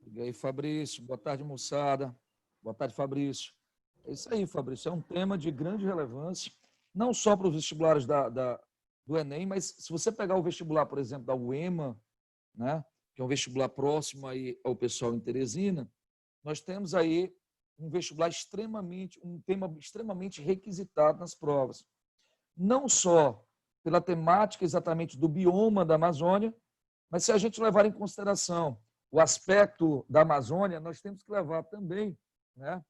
E aí, Fabrício. Boa tarde, moçada. Boa tarde, Fabrício. É isso aí, Fabrício. É um tema de grande relevância, não só para os vestibulares do Enem, mas se você pegar o vestibular, por exemplo, da UEMA, né, que é um vestibular próximo aí ao pessoal em Teresina, nós temos aí um tema extremamente requisitado nas provas. Não só pela temática exatamente do bioma da Amazônia, mas se a gente levar em consideração o aspecto da Amazônia, nós temos que levar também, né,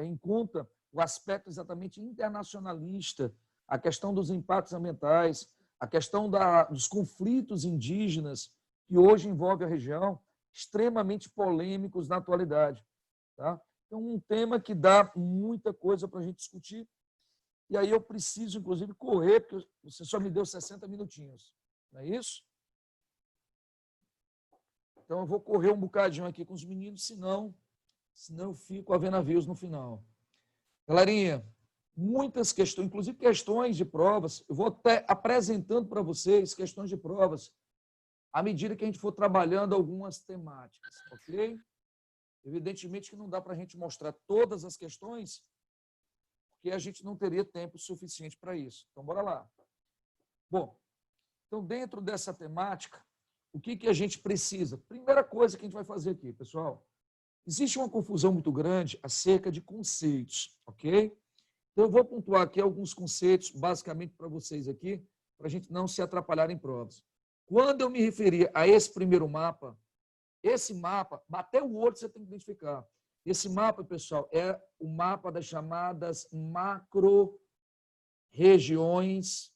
em conta o aspecto exatamente internacionalista, a questão dos impactos ambientais, a questão dos conflitos indígenas que hoje envolvem a região, extremamente polêmicos na atualidade. Tá? Então, um tema que dá muita coisa para a gente discutir. E aí eu preciso, inclusive, correr, porque você só me deu 60 minutinhos. Não é isso? Então, eu vou correr um bocadinho aqui com os meninos, senão eu fico a ver navios no final. Galerinha, muitas questões, inclusive questões de provas, eu vou até apresentando para vocês questões de provas à medida que a gente for trabalhando algumas temáticas, ok? Evidentemente que não dá para a gente mostrar todas as questões, porque a gente não teria tempo suficiente para isso. Então, bora lá. Bom, então, dentro dessa temática, o que a gente precisa? Primeira coisa que a gente vai fazer aqui, pessoal, existe uma confusão muito grande acerca de conceitos, ok? Então, eu vou pontuar aqui alguns conceitos, basicamente para vocês aqui, para a gente não se atrapalhar em provas. Quando eu me referir a esse primeiro mapa, esse mapa, bater o olho você tem que identificar. Esse mapa, pessoal, é o mapa das chamadas macro-regiões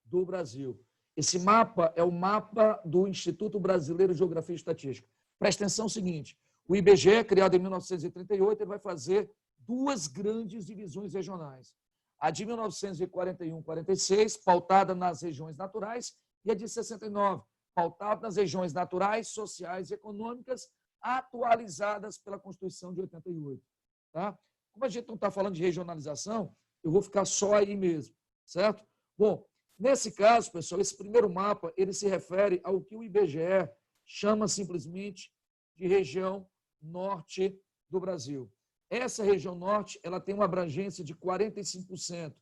do Brasil. Esse mapa é o mapa do Instituto Brasileiro de Geografia e Estatística. Presta atenção no seguinte, o IBGE, criado em 1938, ele vai fazer duas grandes divisões regionais. A de 1941-46, pautada nas regiões naturais, e a de 69, pautada nas regiões naturais, sociais e econômicas, atualizadas pela Constituição de 88. Tá? Como a gente não está falando de regionalização, eu vou ficar só aí mesmo, certo? Bom, nesse caso, pessoal, esse primeiro mapa, ele se refere ao que o IBGE chama simplesmente de região norte do Brasil. Essa região norte, ela tem uma abrangência de 45%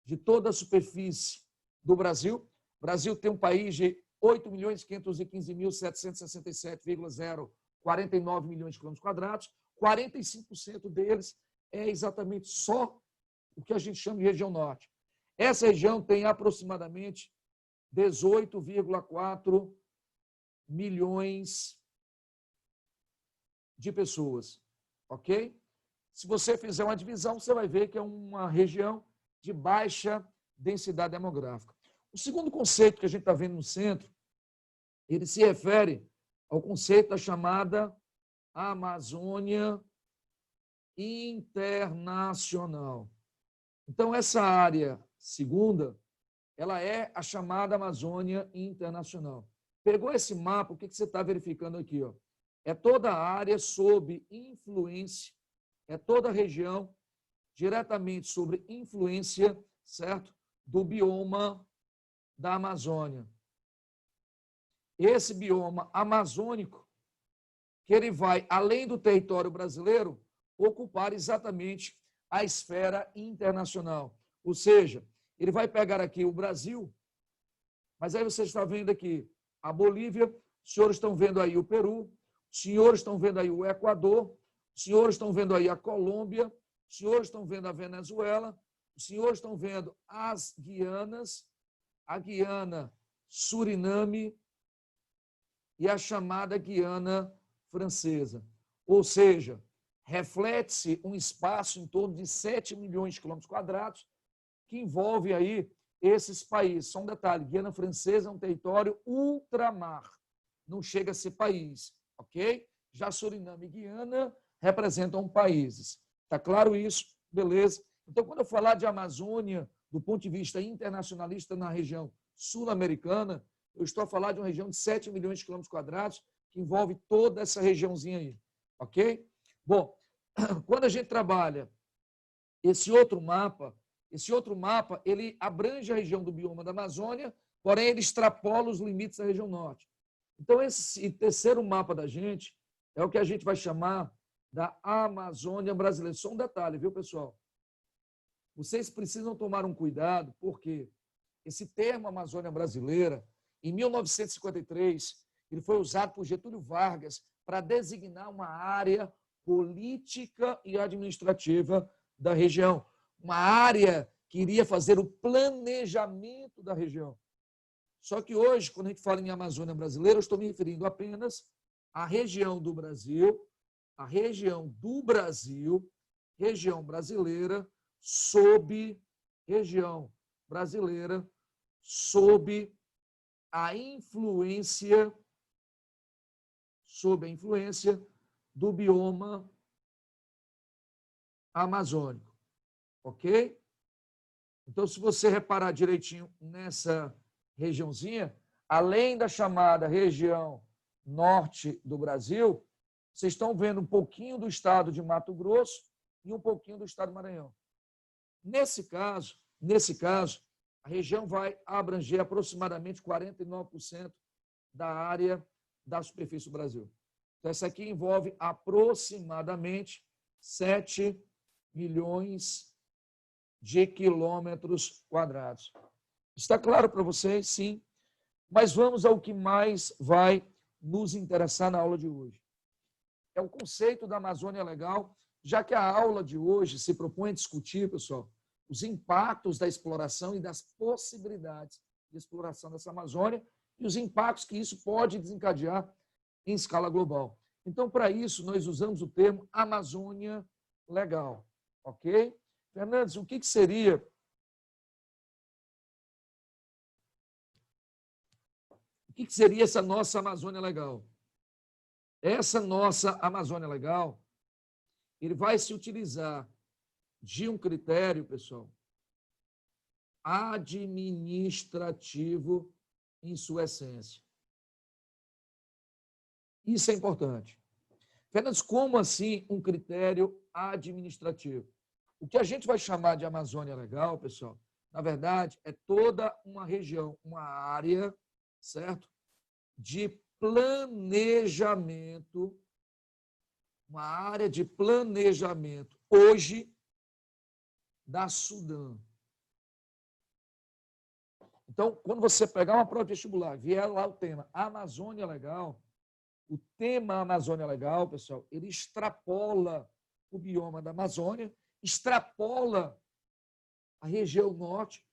de toda a superfície do Brasil. O Brasil tem um país de 8.515.767,049 milhões de quilômetros quadrados. 45% deles é exatamente só o que a gente chama de região norte. Essa região tem aproximadamente 18,4 milhões de pessoas, ok? Se você fizer uma divisão, você vai ver que é uma região de baixa densidade demográfica. O segundo conceito que a gente está vendo no centro, ele se refere ao conceito da chamada Amazônia Internacional. Então, essa área segunda, ela é a chamada Amazônia Internacional. Pegou esse mapa, o que você está verificando aqui? Ó? É toda a área sob influência, é toda a região diretamente sobre influência, certo? Do bioma da Amazônia. Esse bioma amazônico, que ele vai, além do território brasileiro, ocupar exatamente a esfera internacional. Ou seja, ele vai pegar aqui o Brasil, mas aí você está vendo aqui a Bolívia, os senhores estão vendo aí o Peru, os senhores estão vendo aí o Equador, os senhores estão vendo aí a Colômbia, os senhores estão vendo a Venezuela, os senhores estão vendo as Guianas, a Guiana Suriname e a chamada Guiana Francesa. Ou seja, reflete-se um espaço em torno de 7 milhões de quilômetros quadrados que envolve aí esses países. Só um detalhe, Guiana Francesa é um território ultramar, não chega a ser país, ok? Já Suriname e Guiana representam países. Está claro isso? Beleza. Então, quando eu falar de Amazônia, do ponto de vista internacionalista na região sul-americana, eu estou a falar de uma região de 7 milhões de quilômetros quadrados, que envolve toda essa regiãozinha aí, ok? Bom, quando a gente trabalha esse outro mapa, ele abrange a região do bioma da Amazônia, porém ele extrapola os limites da região norte. Então, esse terceiro mapa da gente, é o que a gente vai chamar da Amazônia brasileira. Só um detalhe, viu, pessoal? Vocês precisam tomar um cuidado, porque esse termo Amazônia brasileira, em 1953, ele foi usado por Getúlio Vargas para designar uma área política e administrativa da região. Uma área que iria fazer o planejamento da região. Só que hoje, quando a gente fala em Amazônia brasileira, eu estou me referindo apenas à região do Brasil, região brasileira, sob a influência do bioma amazônico, ok? Então, se você reparar direitinho nessa regiãozinha, além da chamada região norte do Brasil, vocês estão vendo um pouquinho do estado de Mato Grosso e um pouquinho do estado do Maranhão. Nesse caso, a região vai abranger aproximadamente 49% da área da superfície do Brasil. Então, essa aqui envolve aproximadamente 7 milhões de quilômetros quadrados. Está claro para vocês? Sim. Mas vamos ao que mais vai nos interessar na aula de hoje. É o conceito da Amazônia Legal, já que a aula de hoje se propõe a discutir, pessoal, os impactos da exploração e das possibilidades de exploração dessa Amazônia e os impactos que isso pode desencadear em escala global. Então, para isso, nós usamos o termo Amazônia Legal, ok? Fernandes, o que seria essa nossa Amazônia Legal? Essa nossa Amazônia Legal, ele vai se utilizar de um critério, pessoal, administrativo em sua essência. Isso é importante. Fernandes, como assim um critério administrativo? O que a gente vai chamar de Amazônia Legal, pessoal, na verdade, é toda uma região, uma área, certo? De planejamento, uma área de planejamento hoje da Sudã. Então, quando você pegar uma prova vestibular, vier lá o tema Amazônia Legal, o tema Amazônia Legal, pessoal, ele extrapola o bioma da Amazônia, extrapola a região norte,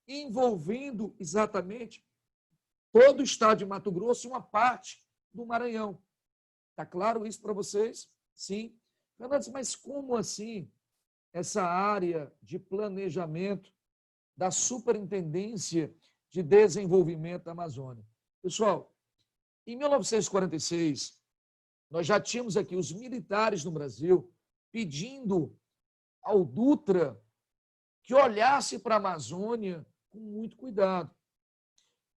envolvendo exatamente todo o estado de Mato Grosso e uma parte do Maranhão. Está claro isso para vocês? Sim. Fernandes, mas como assim essa área de planejamento da Superintendência de Desenvolvimento da Amazônia? Pessoal, em 1946, nós já tínhamos aqui os militares no Brasil pedindo ao Dutra que olhasse para a Amazônia com muito cuidado.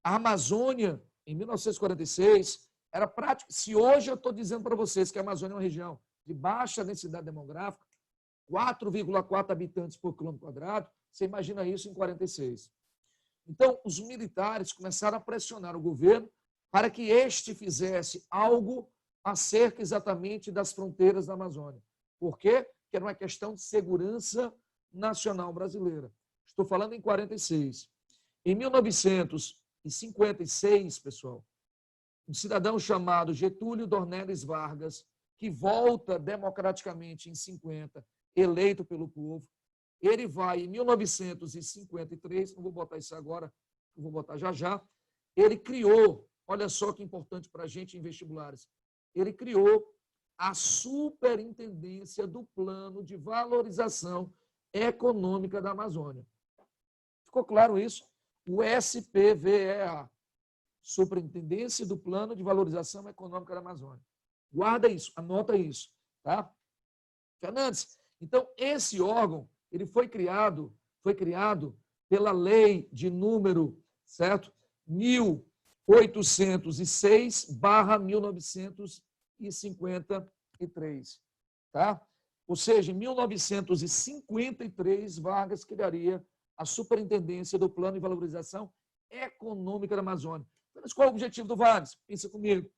A Amazônia, em 1946, era prático. Se hoje eu estou dizendo para vocês que a Amazônia é uma região de baixa densidade demográfica, 4,4 habitantes por quilômetro quadrado, você imagina isso em 46. Então, os militares começaram a pressionar o governo para que este fizesse algo acerca exatamente das fronteiras da Amazônia. Por quê? Porque era uma questão de segurança nacional brasileira. Estou falando em 46. Em 1956, pessoal, um cidadão chamado Getúlio Dornelles Vargas, que volta democraticamente em 50, eleito pelo povo, ele vai em 1953, não vou botar isso agora, vou botar já já, ele criou, olha só que importante para a gente em vestibulares, ele criou a Superintendência do Plano de Valorização Econômica da Amazônia. Ficou claro isso? O SPVEA, Superintendência do Plano de Valorização Econômica da Amazônia. Guarda isso, anota isso, tá? Fernandes, então esse órgão, ele foi criado pela lei de número, certo? 1806/1953, tá? Ou seja, em 1953, Vargas criaria a Superintendência do Plano de Valorização Econômica da Amazônia. Mas qual é o objetivo do Vargas? Pensa comigo.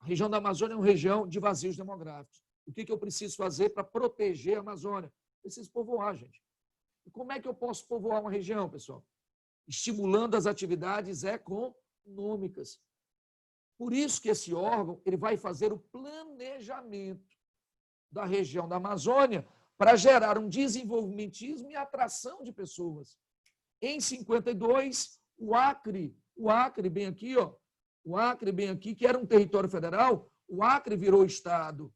A região da Amazônia é uma região de vazios demográficos. O que eu preciso fazer para proteger a Amazônia? Preciso povoar, gente. E como é que eu posso povoar uma região, pessoal? Estimulando as atividades econômicas. Por isso que esse órgão ele vai fazer o planejamento da região da Amazônia para gerar um desenvolvimentismo e atração de pessoas. Em 52, o Acre bem aqui, ó, o Acre bem aqui, que era um território federal, o Acre virou estado.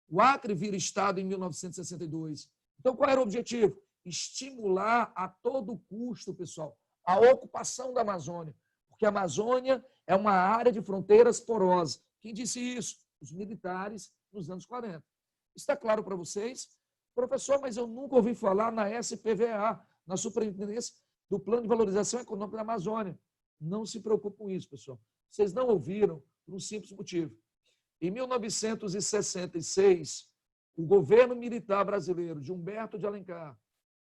O Acre vira estado em 1962. Então, qual era o objetivo? Estimular a todo custo, pessoal, a ocupação da Amazônia, porque a Amazônia é uma área de fronteiras porosas. Quem disse isso? Os militares nos anos 40. Está claro para vocês? Professor, mas eu nunca ouvi falar na SPVA, na Superintendência do Plano de Valorização Econômica da Amazônia. Não se preocupe com isso, pessoal. Vocês não ouviram por um simples motivo. Em 1966, o governo militar brasileiro, de Humberto de Alencar,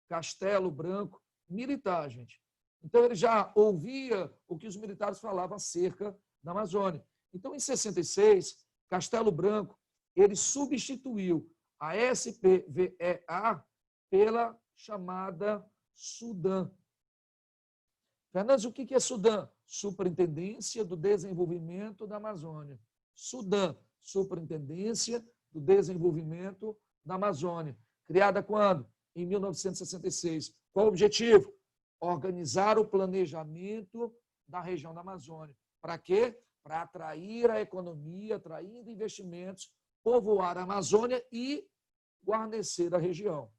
Castelo Branco, militar, gente. Então, ele já ouvia o que os militares falavam acerca da Amazônia. Então, em 66, Castelo Branco, ele substituiu a SPVEA pela chamada SUDAM. Fernandes, o que é SUDAM? Superintendência do Desenvolvimento da Amazônia. SUDAM, Superintendência do Desenvolvimento da Amazônia. Criada quando? Em 1966. Qual o objetivo? Organizar o planejamento da região da Amazônia. Para quê? Para atrair a economia, atraindo investimentos, povoar a Amazônia e guarnecer a região.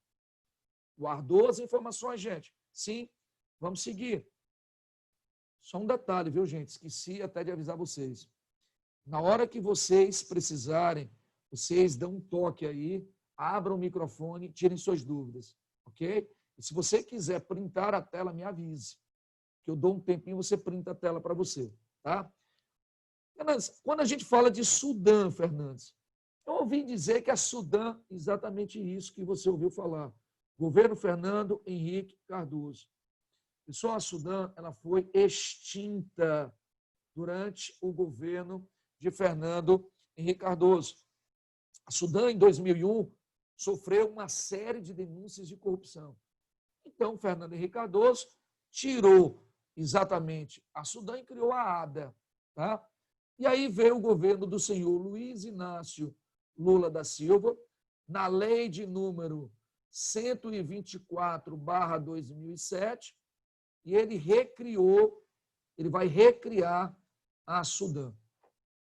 Guardou as informações, gente? Sim, vamos seguir. Só um detalhe, viu, gente? Esqueci até de avisar vocês. Na hora que vocês precisarem, vocês dão um toque aí, abram o microfone, tirem suas dúvidas, ok? E se você quiser printar a tela, me avise, que eu dou um tempinho, você printa a tela para você, tá? Fernandes, quando a gente fala de SUDAM, Fernandes, eu ouvi dizer que a SUDAM, exatamente isso que você ouviu falar. Governo Fernando Henrique Cardoso. Pessoal, a SUDAM ela foi extinta durante o governo de Fernando Henrique Cardoso. A SUDAM, em 2001, sofreu uma série de denúncias de corrupção. Então, Fernando Henrique Cardoso tirou exatamente a SUDAM e criou a ADA. Tá? E aí veio o governo do senhor Luiz Inácio Lula da Silva, na lei de número 124/2007, e ele vai recriar a SUDAM.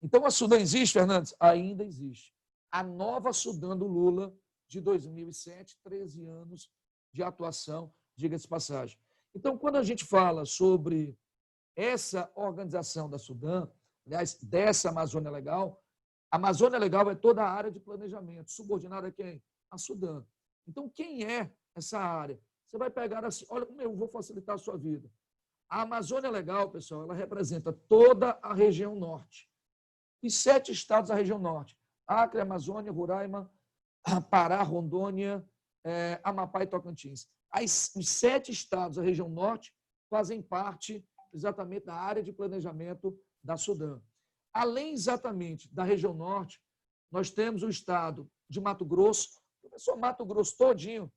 Então, a SUDAM existe, Fernandes? Ainda existe. A nova SUDAM do Lula, de 2007, 13 anos de atuação, diga-se de passagem. Então, quando a gente fala sobre essa organização da SUDAM, aliás, dessa Amazônia Legal, a Amazônia Legal é toda a área de planejamento, subordinada a quem? A SUDAM. Então, quem é essa área? Você vai pegar assim, olha como eu vou facilitar a sua vida. A Amazônia Legal, pessoal, ela representa toda a região norte. E 7 estados da região norte. Acre, Amazônia, Roraima, Pará, Rondônia, Amapá e Tocantins. Os 7 estados da região norte fazem parte exatamente da área de planejamento da SUDAM. Além exatamente da região norte, nós temos o estado de Mato Grosso, professor, Mato Grosso todinho,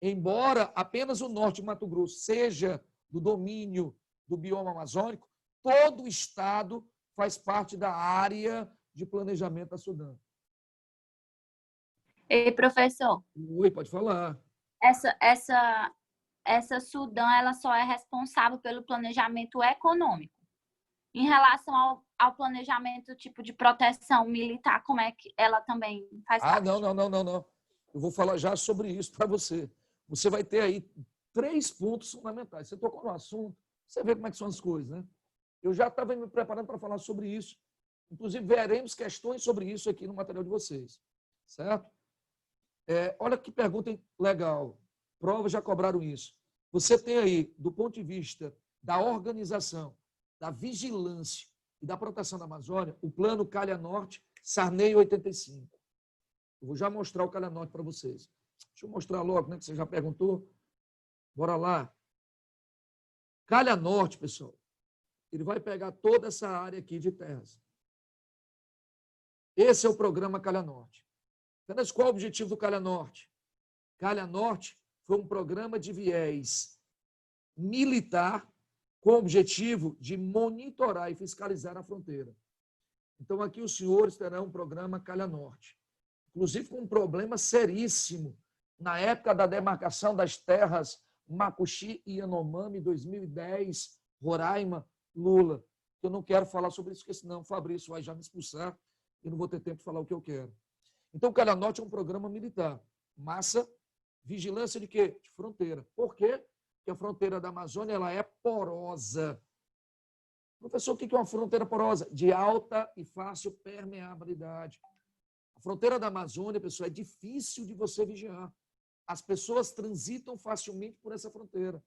embora apenas o norte de Mato Grosso seja do domínio do bioma amazônico, todo o estado faz parte da área de planejamento da SUDAM. Ei, professor. Oi, pode falar. Essa SUDAM ela só é responsável pelo planejamento econômico. Em relação ao planejamento tipo de proteção militar, como é que ela também faz parte? Não. Eu vou falar já sobre isso para você. Você vai ter aí 3 pontos fundamentais. Você tocou no assunto, você vê como é que são as coisas, né? Eu já estava me preparando para falar sobre isso. Inclusive, veremos questões sobre isso aqui no material de vocês. Certo? Olha que pergunta legal. Provas já cobraram isso. Você tem aí, do ponto de vista da organização, da vigilância e da proteção da Amazônia, o plano Calha Norte, Sarney 85. Eu vou já mostrar o Calha Norte para vocês. Deixa eu mostrar logo, né, que você já perguntou. Bora lá. Calha Norte, pessoal, ele vai pegar toda essa área aqui de terras. Esse é o programa Calha Norte. Mas qual é o objetivo do Calha Norte? Calha Norte foi um programa de viés militar com o objetivo de monitorar e fiscalizar a fronteira. Então, aqui os senhores terão um programa Calha Norte, inclusive com um problema seríssimo na época da demarcação das terras Macuxi e Yanomami, 2010, Roraima, Lula. Eu não quero falar sobre isso, porque senão o Fabrício vai já me expulsar e não vou ter tempo de falar o que eu quero. Então, o Calha Norte é um programa militar. Massa, vigilância de quê? De fronteira. Por quê? Porque a fronteira da Amazônia ela é porosa. Professor, o que é uma fronteira porosa? De alta e fácil permeabilidade. A fronteira da Amazônia, pessoal, é difícil de você vigiar. As pessoas transitam facilmente por essa fronteira.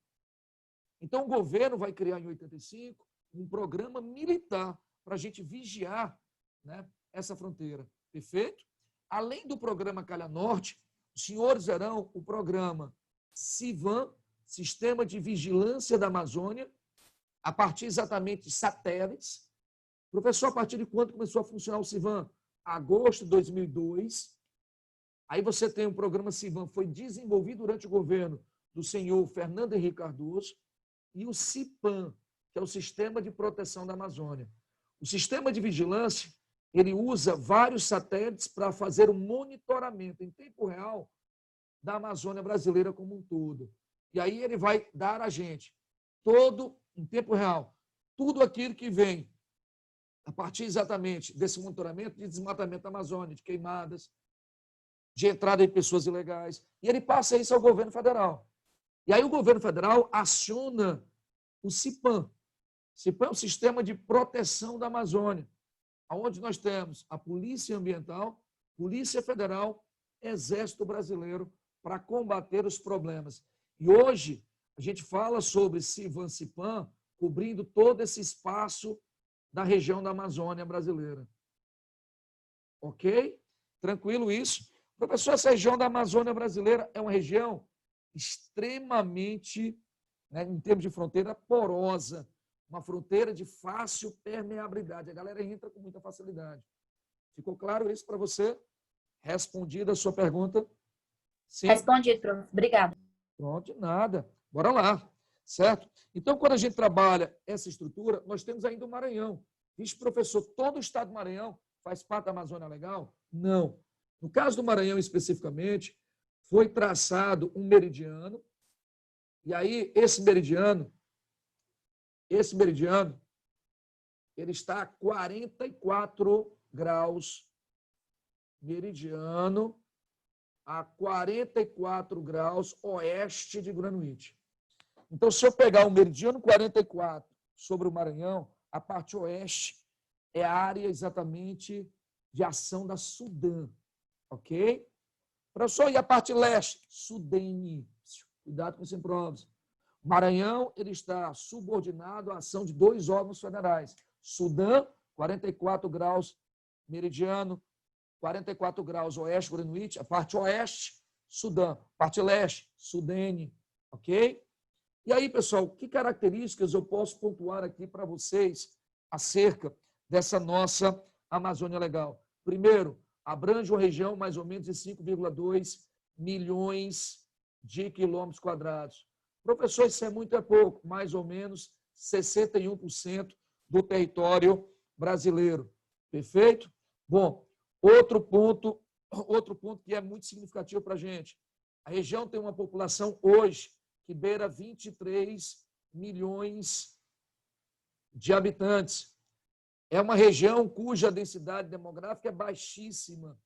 Então, o governo vai criar em 85 um programa militar para a gente vigiar, né, essa fronteira. Perfeito? Além do programa Calha Norte, os senhores verão o programa CIVAM, Sistema de Vigilância da Amazônia, a partir exatamente de satélites. Professor, a partir de quando começou a funcionar o CIVAM? Agosto de 2002. Aí você tem o programa CIVAM, foi desenvolvido durante o governo do senhor Fernando Henrique Cardoso, e o CIPAM, que é o Sistema de Proteção da Amazônia. O sistema de vigilância, ele usa vários satélites para fazer o monitoramento em tempo real da Amazônia brasileira como um todo. E aí ele vai dar a gente todo, em tempo real, tudo aquilo que vem a partir exatamente desse monitoramento de desmatamento da Amazônia, de queimadas, de entrada de pessoas ilegais. E ele passa isso ao governo federal. E aí o governo federal aciona o CIPAM. CIPAM é o Sistema de Proteção da Amazônia, onde nós temos a Polícia Ambiental, Polícia Federal, Exército Brasileiro, para combater os problemas. E hoje a gente fala sobre CIVAM-CIPAM, cobrindo todo esse espaço da região da Amazônia brasileira. Ok? Tranquilo isso? Professor, essa região da Amazônia brasileira é uma região extremamente, né, em termos de fronteira, porosa, uma fronteira de fácil permeabilidade. A galera entra com muita facilidade. Ficou claro isso para você? Respondida a sua pergunta? Sim. Respondido, professor. Obrigada. Pronto, de nada. Bora lá, certo? Então, quando a gente trabalha essa estrutura, nós temos ainda o Maranhão. Diz, professor, todo o estado do Maranhão faz parte da Amazônia Legal? Não. No caso do Maranhão, especificamente, foi traçado um meridiano, e aí esse meridiano, ele está a 44 graus, meridiano, a 44 graus oeste de Greenwich. Então, se eu pegar o meridiano 44 sobre o Maranhão, a parte oeste é a área exatamente de ação da Sudã, ok? Professor, e a parte leste? Sudene. Cuidado com os impróvios. Maranhão, ele está subordinado à ação de dois órgãos federais. Sudã, 44 graus meridiano, 44 graus oeste, Greenwich, a parte oeste, Sudã, parte leste, Sudene, ok? E aí, pessoal, que características eu posso pontuar aqui para vocês acerca dessa nossa Amazônia Legal? Primeiro, abrange uma região mais ou menos de 5,2 milhões de quilômetros quadrados. Professor, isso é muito, é pouco, mais ou menos 61% do território brasileiro. Perfeito? Bom, outro ponto que é muito significativo para a gente. A região tem uma população hoje que beira 23 milhões de habitantes. É uma região cuja densidade demográfica é baixíssima.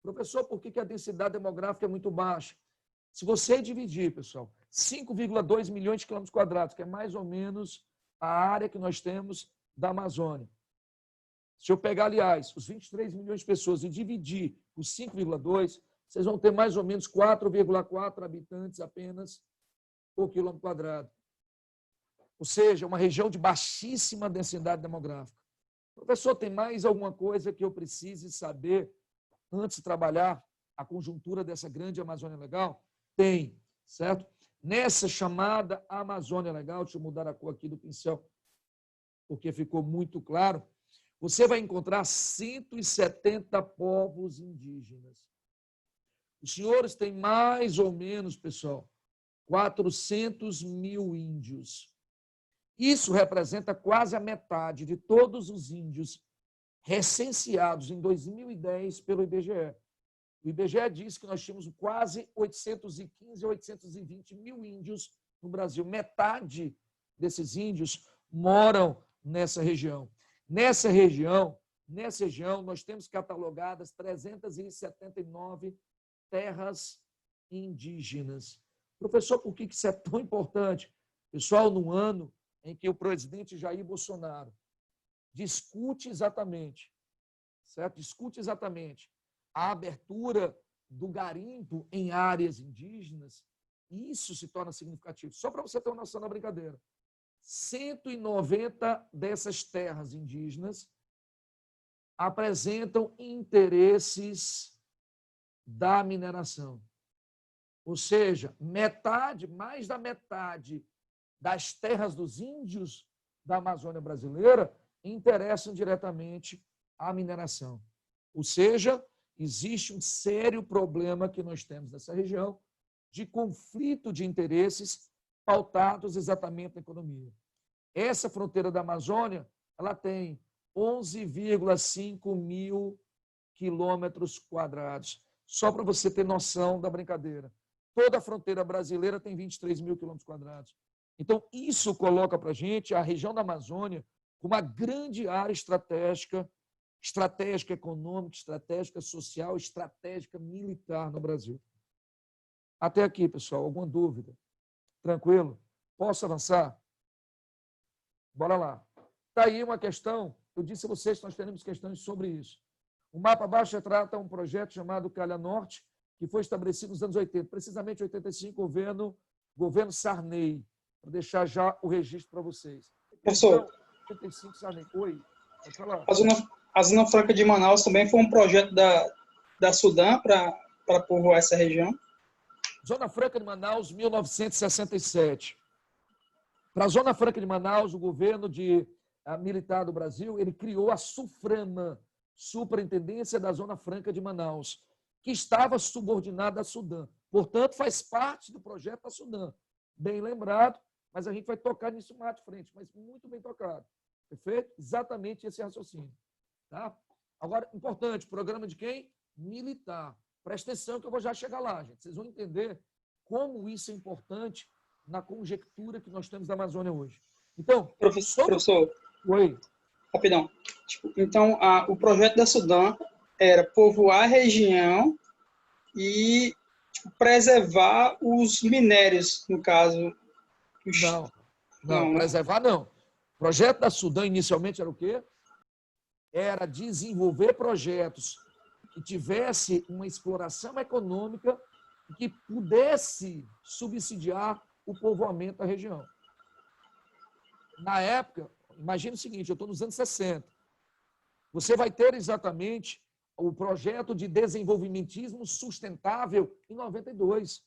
Professor, por que a densidade demográfica é muito baixa? Se você dividir, pessoal, 5,2 milhões de quilômetros quadrados, que é mais ou menos a área que nós temos da Amazônia. Se eu pegar, aliás, os 23 milhões de pessoas e dividir por 5,2, vocês vão ter mais ou menos 4,4 habitantes apenas por quilômetro quadrado. Ou seja, uma região de baixíssima densidade demográfica. Professor, tem mais alguma coisa que eu precise saber antes de trabalhar a conjuntura dessa grande Amazônia Legal? Tem, certo? Nessa chamada Amazônia Legal, deixa eu mudar a cor aqui do pincel, porque ficou muito claro, você vai encontrar 170 povos indígenas. Os senhores têm mais ou menos, pessoal, 400 mil índios. Isso representa quase a metade de todos os índios recenseados em 2010 pelo IBGE. O IBGE diz que nós tínhamos quase 815 a 820 mil índios no Brasil. Metade desses índios moram nessa região. Nessa região, nós temos catalogadas 379 terras indígenas. Professor, por que isso é tão importante? Pessoal, no ano em que o presidente Jair Bolsonaro discute exatamente, certo? Discute exatamente a abertura do garimpo em áreas indígenas, isso se torna significativo. Só para você ter uma noção da brincadeira. 190 dessas terras indígenas apresentam interesses da mineração. Ou seja, mais da metade das terras dos índios da Amazônia brasileira interessam diretamente à mineração. Ou seja, existe um sério problema que nós temos nessa região de conflito de interesses pautados exatamente na economia. Essa fronteira da Amazônia, ela tem 11,5 mil quilômetros quadrados. Só para você ter noção da brincadeira. Toda a fronteira brasileira tem 23 mil quilômetros quadrados. Então, isso coloca para a gente a região da Amazônia como uma grande área estratégica econômica, estratégica social, estratégica militar no Brasil. Até aqui, pessoal, alguma dúvida? Tranquilo? Posso avançar? Bora lá. Está aí uma questão, eu disse a vocês que nós teremos questões sobre isso. O mapa abaixo retrata um projeto chamado Calha Norte, que foi estabelecido nos anos 80, precisamente em 85, governo Sarney, para deixar já o registro para vocês. Professor, então, 85, Sarney. Oi, pode falar. A Zona Franca de Manaus também foi um projeto da Sudam para povoar essa região? Zona Franca de Manaus, 1967. Para a Zona Franca de Manaus, o governo militar do Brasil, ele criou a SUFRAMA, Superintendência da Zona Franca de Manaus, que estava subordinada à Sudam. Portanto, faz parte do projeto da Sudam. Bem lembrado, mas a gente vai tocar nisso mais de frente, mas muito bem tocado. Perfeito? Exatamente esse raciocínio. Tá? Agora, importante, programa de quem? Militar. Presta atenção que eu vou já chegar lá, gente. Vocês vão entender como isso é importante na conjectura que nós temos da Amazônia hoje. Então, professor, oi. Rapidão. Então, o projeto da Sudam era povoar a região e preservar os minérios, no caso. Não, preservar não. O projeto da Sudam inicialmente era o quê? Era desenvolver projetos que tivesse uma exploração econômica e que pudesse subsidiar o povoamento da região. Na época, imagine o seguinte, eu estou nos anos 60. Você vai ter exatamente o projeto de desenvolvimentismo sustentável em 92.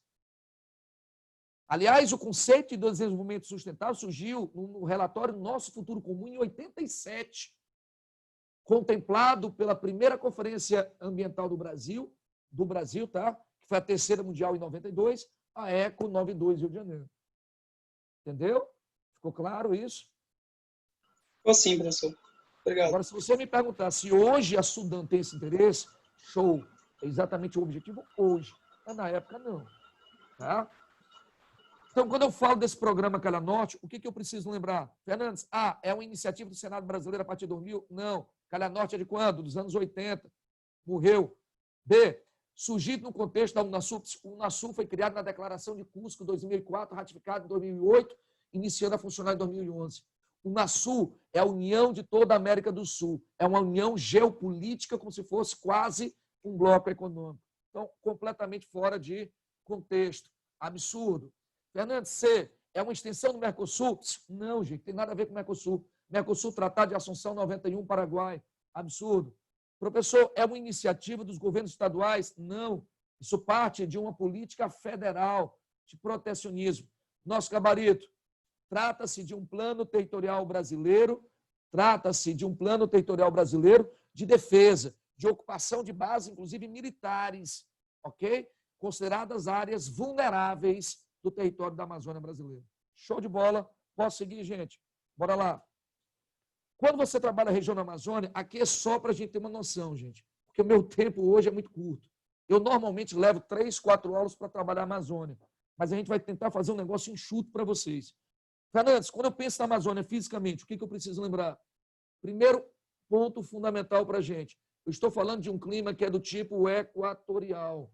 Aliás, o conceito de desenvolvimento sustentável surgiu no relatório Nosso Futuro Comum em 87, contemplado pela primeira Conferência Ambiental do Brasil, tá? Que foi a terceira mundial em 92, a ECO 92, Rio de Janeiro. Entendeu? Ficou claro isso? Ficou sim, professor. Obrigado. Agora, se você me perguntar se hoje a Sudam tem esse interesse, show. É exatamente o objetivo hoje. Mas na época, não. Tá? Então, quando eu falo desse programa Calha Norte, o que eu preciso lembrar? Fernandes, é uma iniciativa do Senado brasileiro a partir de 2000? Não. Calha Norte é de quando? Dos anos 80. Morreu. B. Surgido no contexto da Unasul. O Unasul foi criado na Declaração de Cusco, 2004, ratificado em 2008, iniciando a funcionar em 2011. O Unasul é a união de toda a América do Sul. É uma união geopolítica, como se fosse quase um bloco econômico. Então, completamente fora de contexto. Absurdo. Fernandes, C, é uma extensão do Mercosul? Não, gente, tem nada a ver com o Mercosul. Mercosul, Tratado de Assunção 91, Paraguai. Absurdo. Professor, é uma iniciativa dos governos estaduais? Não. Isso parte de uma política federal de protecionismo. Nosso gabarito. Trata-se de um plano territorial brasileiro Trata-se de um plano territorial brasileiro de defesa, de ocupação de bases, inclusive militares, ok? Consideradas áreas vulneráveis do território da Amazônia brasileira. Show de bola. Posso seguir, gente? Bora lá. Quando você trabalha na região da Amazônia, aqui é só para a gente ter uma noção, gente, porque o meu tempo hoje é muito curto. Eu normalmente levo 3, 4 aulas para trabalhar a Amazônia, mas a gente vai tentar fazer um negócio enxuto para vocês. Fernandes, quando eu penso na Amazônia fisicamente, o que eu preciso lembrar? Primeiro ponto fundamental para a gente. Eu estou falando de um clima que é do tipo equatorial.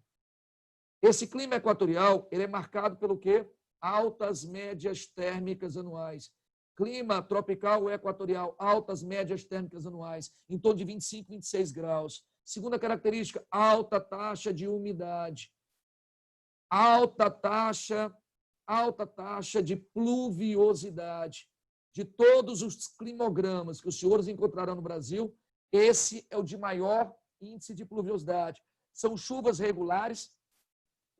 Esse clima equatorial, ele é marcado pelo quê? Altas médias térmicas anuais. Clima tropical equatorial, altas médias térmicas anuais, em torno de 25, 26 graus. Segunda característica, alta taxa de umidade. Alta taxa de pluviosidade. De todos os climogramas que os senhores encontrarão no Brasil, esse é o de maior índice de pluviosidade. São chuvas regulares,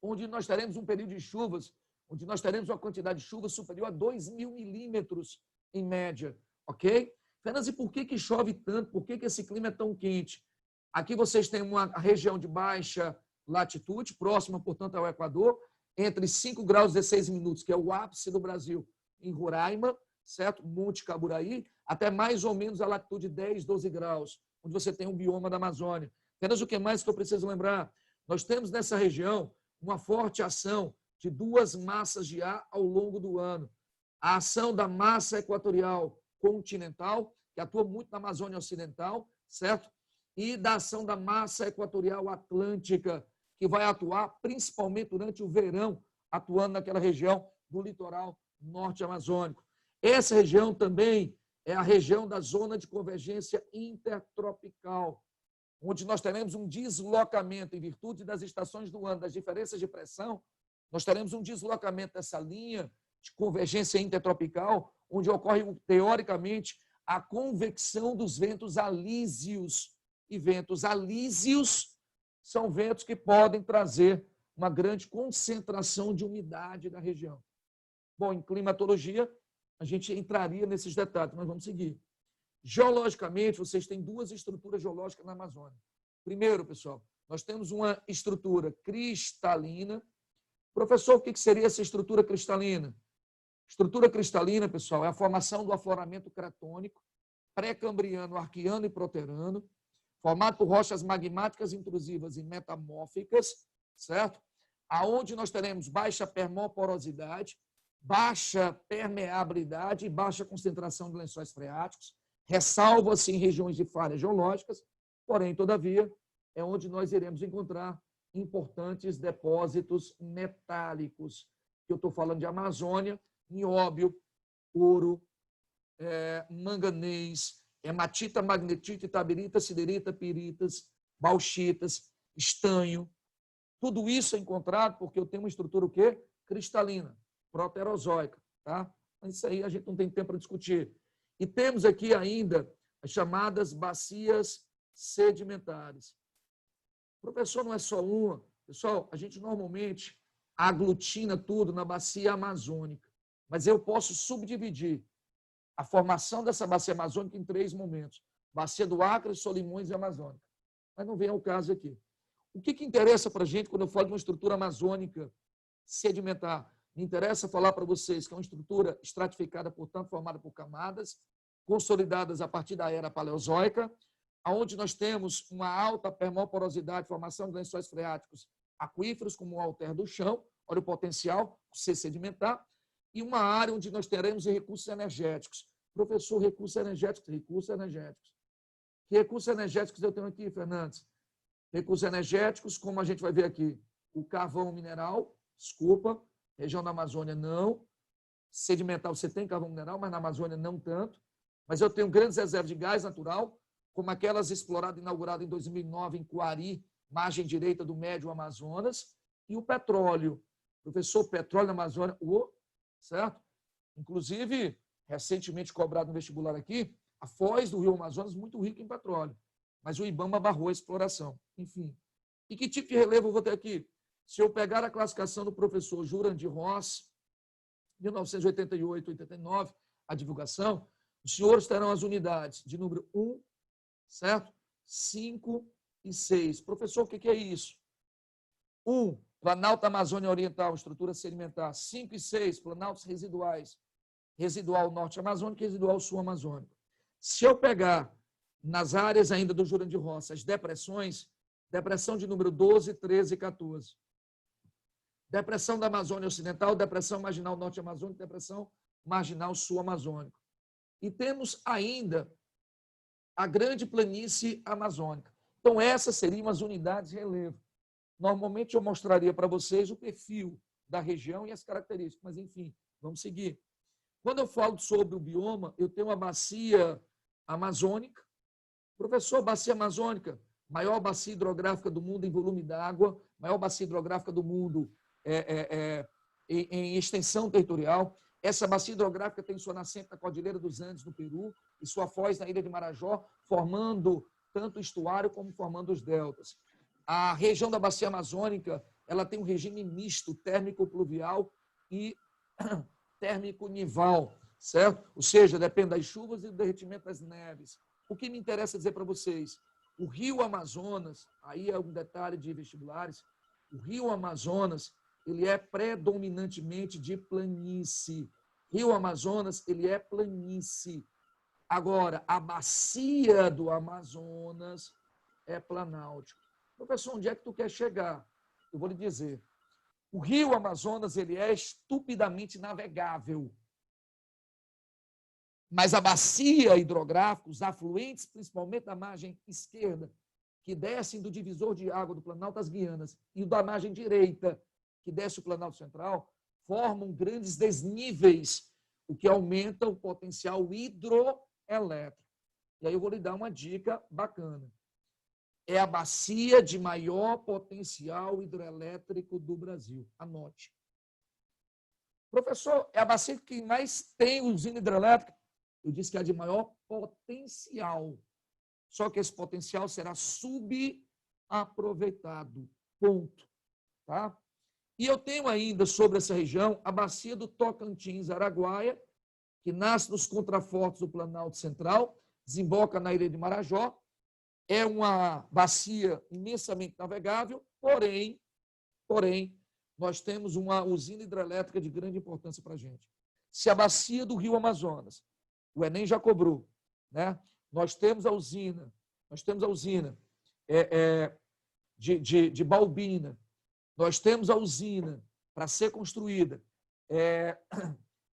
onde nós teremos um período de chuvas, onde nós teremos uma quantidade de chuva superior a 2.000 milímetros em média, ok? Fernandes, e por que chove tanto? Por que esse clima é tão quente? Aqui vocês têm uma região de baixa latitude, próxima, portanto, ao Equador, entre 5 graus e 16 minutos, que é o ápice do Brasil, em Roraima, certo? Monte Caburaí, até mais ou menos a latitude 10, 12 graus, onde você tem um bioma da Amazônia. Fernandes, o que mais que eu preciso lembrar? Nós temos nessa região uma forte ação de duas massas de ar ao longo do ano. A ação da massa equatorial continental, que atua muito na Amazônia Ocidental, certo? E da ação da massa equatorial atlântica, que vai atuar principalmente durante o verão, atuando naquela região do litoral norte amazônico. Essa região também é a região da zona de convergência intertropical, onde nós teremos um deslocamento, em virtude das estações do ano, das diferenças de pressão, nós teremos um deslocamento dessa linha de convergência intertropical, onde ocorre, teoricamente, a convecção dos ventos alísios. E ventos alísios são ventos que podem trazer uma grande concentração de umidade na região. Bom, em climatologia, a gente entraria nesses detalhes, mas vamos seguir. Geologicamente, vocês têm duas estruturas geológicas na Amazônia. Primeiro, pessoal, nós temos uma estrutura cristalina. Professor, o que seria essa estrutura cristalina? Estrutura cristalina, pessoal, é a formação do afloramento cratônico, pré-cambriano, arqueano e proterano, formado por rochas magmáticas intrusivas e metamórficas, certo? Aonde nós teremos baixa permoporosidade, baixa permeabilidade e baixa concentração de lençóis freáticos, ressalva-se em regiões de falhas geológicas, porém, todavia, é onde nós iremos encontrar importantes depósitos metálicos. Eu estou falando de Amazônia, nióbio, ouro, manganês, hematita, magnetita, tabirita, siderita, piritas, bauxitas, estanho. Tudo isso é encontrado porque eu tenho uma estrutura o quê? Cristalina, proterozoica. Tá? Isso aí a gente não tem tempo para discutir. E temos aqui ainda as chamadas bacias sedimentares. Professor, não é só uma. Pessoal, a gente normalmente aglutina tudo na bacia amazônica, mas eu posso subdividir a formação dessa bacia amazônica em 3 momentos. Bacia do Acre, Solimões e Amazônica. Mas não vem ao caso aqui. O que interessa para a gente quando eu falo de uma estrutura amazônica sedimentar? Me interessa falar para vocês que é uma estrutura estratificada, portanto, formada por camadas, consolidadas a partir da era paleozoica, onde nós temos uma alta permoporosidade, formação de lençóis freáticos aquíferos, como o alter do chão, olha o potencial, ser sedimentar, e uma área onde nós teremos recursos energéticos. Professor, recursos energéticos. Que recursos energéticos eu tenho aqui, Fernandes? Recursos energéticos, como a gente vai ver aqui, o carvão mineral, desculpa, região da Amazônia não, sedimentar você tem carvão mineral, mas na Amazônia não tanto, mas eu tenho grandes reservas de gás natural, como aquelas exploradas, inauguradas em 2009 em Coari, margem direita do Médio Amazonas, e o petróleo. Professor, petróleo na Amazônia, certo? Inclusive, recentemente cobrado no vestibular aqui, a foz do Rio Amazonas muito rica em petróleo, mas o IBAMA barrou a exploração. Enfim. E que tipo de relevo eu vou ter aqui? Se eu pegar a classificação do professor Jurandir Ross, 1988, 89, a divulgação, Os senhores terão as unidades de número 1, certo? 5 e 6. Professor, o que é isso? 1, Planalto Amazônia Oriental, estrutura sedimentar. 5 e 6, Planaltos residuais. Residual norte amazônico e residual sul amazônico. Se eu pegar nas áreas ainda do Jurandir Rossi as depressões, depressão de número 12, 13 e 14. Depressão da Amazônia Ocidental, depressão marginal norte amazônico, depressão marginal sul amazônico. E temos ainda a grande planície amazônica. Então, essas seriam as unidades de relevo. Normalmente, eu mostraria para vocês o perfil da região e as características, mas, enfim, vamos seguir. Quando eu falo sobre o bioma, eu tenho a bacia amazônica. Professor, bacia amazônica, maior bacia hidrográfica do mundo em volume d'água, maior bacia hidrográfica do mundo em extensão territorial. Essa bacia hidrográfica tem sua nascente na Cordilheira dos Andes, no Peru, e sua foz na Ilha de Marajó, formando tanto o estuário como formando os deltas. A região da bacia amazônica, ela tem um regime misto, térmico-pluvial e térmico-nival, certo? Ou seja, depende das chuvas e do derretimento das neves. O que me interessa dizer para vocês, o rio Amazonas, aí é um detalhe de vestibulares, o rio Amazonas, ele é predominantemente de planície. Rio Amazonas, ele é planície. Agora, a bacia do Amazonas é planáltico. Professor, onde é que tu quer chegar? Eu vou lhe dizer. O rio Amazonas, ele é estupidamente navegável. Mas a bacia hidrográfica, os afluentes, principalmente da margem esquerda, que descem do divisor de água do Planalto das Guianas, e da margem direita, que desce o Planalto Central, formam grandes desníveis, o que aumenta o potencial hidroelétrico. E aí eu vou lhe dar uma dica bacana. É a bacia de maior potencial hidroelétrico do Brasil. Anote. Professor, é a bacia que mais tem usina hidrelétrica? Eu disse que é a de maior potencial. Só que esse potencial será subaproveitado. Ponto. Tá? E eu tenho ainda sobre essa região a bacia do Tocantins-Araguaia, que nasce nos contrafortes do Planalto Central, desemboca na Ilha de Marajó. É uma bacia imensamente navegável, porém, nós temos uma usina hidrelétrica de grande importância para a gente. Se a bacia do Rio Amazonas, o Enem já cobrou, né? Nós temos a usina de Balbina, nós temos a usina para ser construída,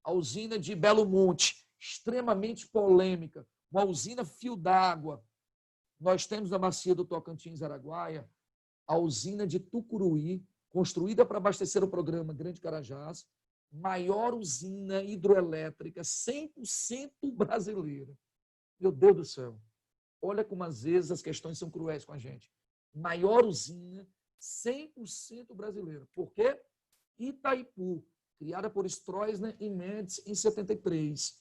a usina de Belo Monte, extremamente polêmica, uma usina fio d'água. Nós temos na bacia do Tocantins-Araguaia a usina de Tucuruí, construída para abastecer o programa Grande Carajás, maior usina hidroelétrica 100% brasileira. Meu Deus do céu. Olha como às vezes as questões são cruéis com a gente. Maior usina 100% brasileira. Por quê? Itaipu, criada por Stroessner e Mendes em 73.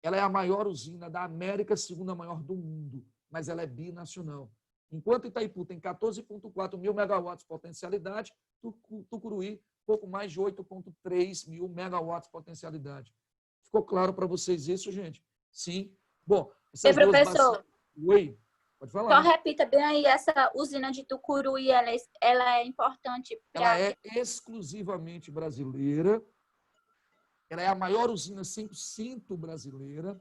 Ela é a maior usina da América, segunda maior do mundo, mas ela é binacional. Enquanto Itaipu tem 14,4 mil megawatts de potencialidade, Tucuruí, pouco mais de 8,3 mil megawatts de potencialidade. Ficou claro para vocês isso, gente? Sim. Bom, essas duas professor, Oi, pode falar. só repita bem aí, essa usina de Tucuruí, ela é importante Ela é exclusivamente brasileira. Ela é a maior usina 100% brasileira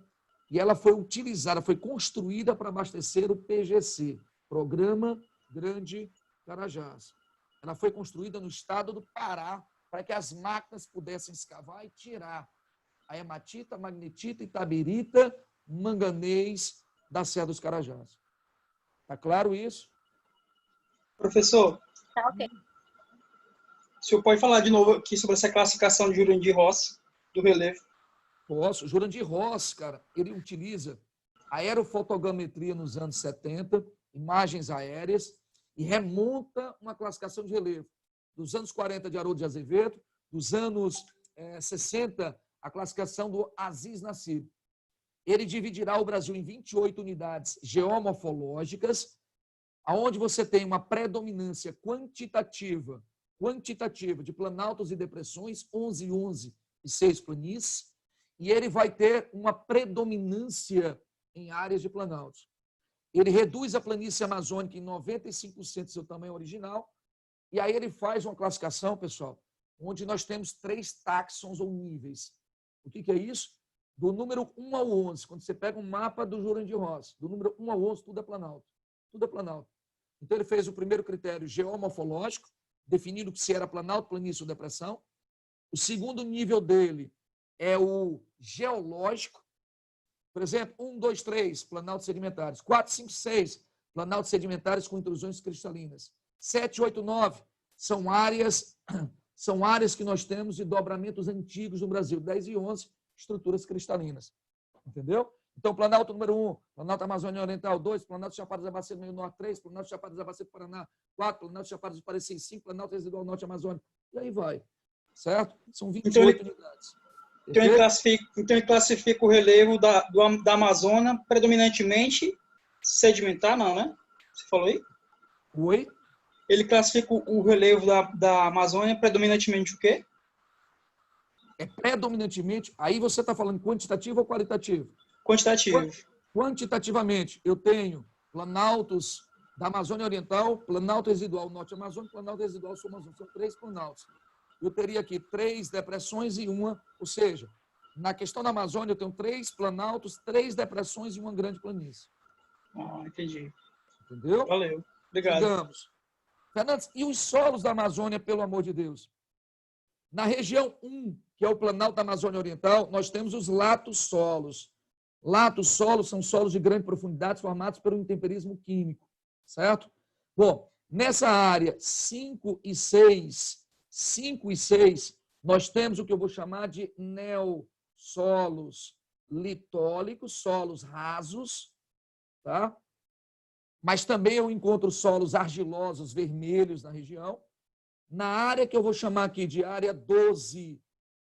e ela foi utilizada, foi construída para abastecer o PGC, Programa Grande Carajás. Ela foi construída no estado do Pará para que as máquinas pudessem escavar e tirar a hematita, magnetita, itabirita, manganês da Serra dos Carajás. Está claro isso? Professor, Tá ok. o senhor pode falar de novo aqui sobre essa classificação de Jurandir Rossi, do relevo? Posso. Jurandir Rossi, cara, ele utiliza aerofotogrametria nos anos 70, imagens aéreas, e remonta uma classificação de relevo. Dos anos 40 de Haroldo de Azevedo, dos anos 60, a classificação do Aziz Nassib. Ele dividirá o Brasil em 28 unidades geomorfológicas, onde você tem uma predominância quantitativa de planaltos e depressões, 11 e 6 planícies, e ele vai ter uma predominância em áreas de planaltos. Ele reduz a planície amazônica em 95% do seu tamanho original, e aí ele faz uma classificação, pessoal, onde nós temos 3 táxons ou níveis. O que é isso? Do número 1 ao 11, quando você pega um mapa do Jurandir Rossi, do número 1 ao 11, tudo é planalto. Tudo é planalto. Então, ele fez o primeiro critério geomorfológico, definindo se era planalto, planície ou depressão. O segundo nível dele é o geológico. Por exemplo, 1, 2, 3, planaltos sedimentares. 4, 5, 6, planaltos sedimentares com intrusões cristalinas. 7, 8, 9, são áreas que nós temos de dobramentos antigos no Brasil. 10 e 11, estruturas cristalinas. Entendeu? Então, planalto número 1, planalto Amazônia Oriental. 2, planalto Chapada dos Veadeiros do Meio Norte. 3, planalto Chapada dos Veadeiros do Paraná. 4, planalto Chapada dos Parecis. 5, planalto residual Norte Amazônico. E aí vai. Certo? São 28 unidades. Então ele classifica o relevo da Amazônia predominantemente sedimentar, não, né? Você falou aí? Oi? Ele classifica o relevo da Amazônia predominantemente o quê? É predominantemente, aí você está falando quantitativo ou qualitativo? Quantitativo. Quantitativamente, eu tenho planaltos da Amazônia Oriental, planalto residual Norte Amazônico, planalto residual Sul Amazônico. São 3 planaltos. Eu teria aqui 3 depressões e uma, ou seja, na questão da Amazônia eu tenho 3 planaltos, 3 depressões e uma grande planície. Ah, entendi. Entendeu? Valeu. Obrigado. Digamos. Fernandes, e os solos da Amazônia, pelo amor de Deus? Na região 1, que é o Planalto da Amazônia Oriental, nós temos os latos solos. Latos solos são solos de grande profundidade formados pelo intemperismo químico, certo? Bom, nessa área 5 e 6, nós temos o que eu vou chamar de neossolos litólicos, solos rasos, tá? Mas também eu encontro solos argilosos vermelhos na região. Na área que eu vou chamar aqui de área 12,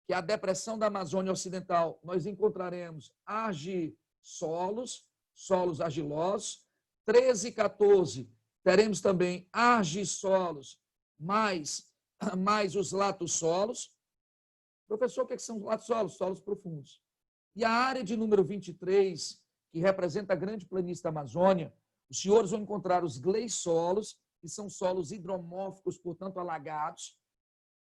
que é a depressão da Amazônia Ocidental, nós encontraremos argissolos, solos argilosos. 13 e 14, teremos também argissolos, mais os latossolos. Professor, o que são os latossolos? Solos profundos. E a área de número 23, que representa a grande planície da Amazônia, os senhores vão encontrar os gleissolos, que são solos hidromórficos, portanto, alagados,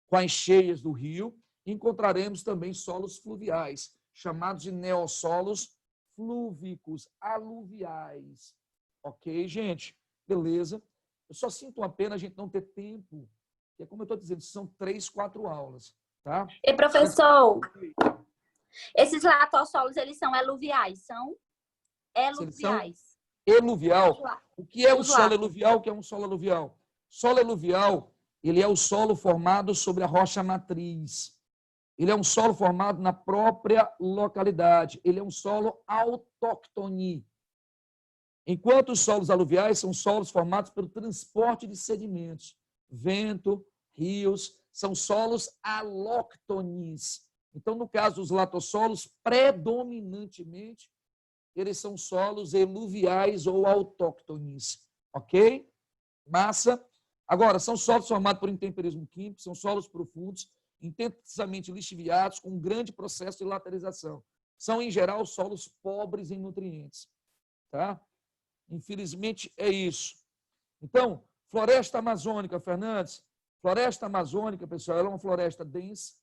com as cheias do rio. Encontraremos também solos fluviais, chamados de neossolos flúvicos, aluviais. Ok, gente? Beleza. Eu só sinto uma pena a gente não ter tempo, porque, como eu estou dizendo, são 3, 4 aulas. Tá? E, professor, esses latossolos, eles são eluviais? São eluviais. Eluvial. O que é um solo eluvial? O que é um solo eluvial? Solo eluvial, ele é o solo formado sobre a rocha matriz. Ele é um solo formado na própria localidade. Ele é um solo autóctone. Enquanto os solos aluviais são solos formados pelo transporte de sedimentos. Vento, rios, são solos alóctones. Então, no caso dos latossolos, predominantemente, eles são solos eluviais ou autóctones, ok? Massa. Agora, são solos formados por intemperismo químico, são solos profundos, intensamente lixiviados, com um grande processo de laterização. São, em geral, solos pobres em nutrientes. Tá? Infelizmente, é isso. Então, floresta amazônica, Fernandes. Floresta amazônica, pessoal, ela é uma floresta densa,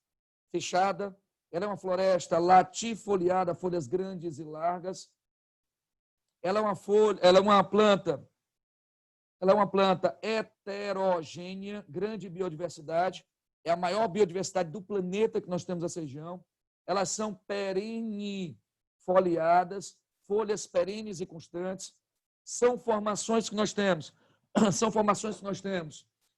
fechada, ela é uma floresta latifoliada, folhas grandes e largas. Ela é uma planta heterogênea, grande biodiversidade, é a maior biodiversidade do planeta que nós temos nessa região. Elas são perennifoliadas, folhas perenes e constantes. São formações que nós temos.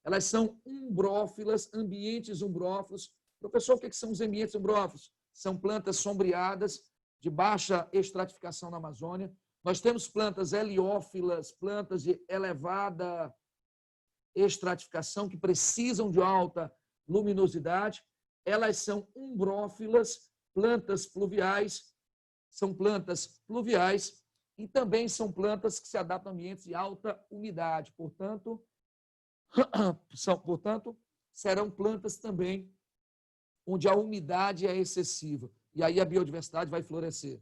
Elas são umbrófilas, ambientes umbrófilos. Professor, o que são os ambientes umbrófilos? São plantas sombreadas, de baixa estratificação na Amazônia. Nós temos plantas heliófilas, plantas de elevada estratificação, que precisam de alta luminosidade. Elas são umbrófilas, plantas pluviais, e também são plantas que se adaptam a ambientes de alta umidade. Portanto, serão plantas também onde a umidade é excessiva. e aí a biodiversidade vai florescer.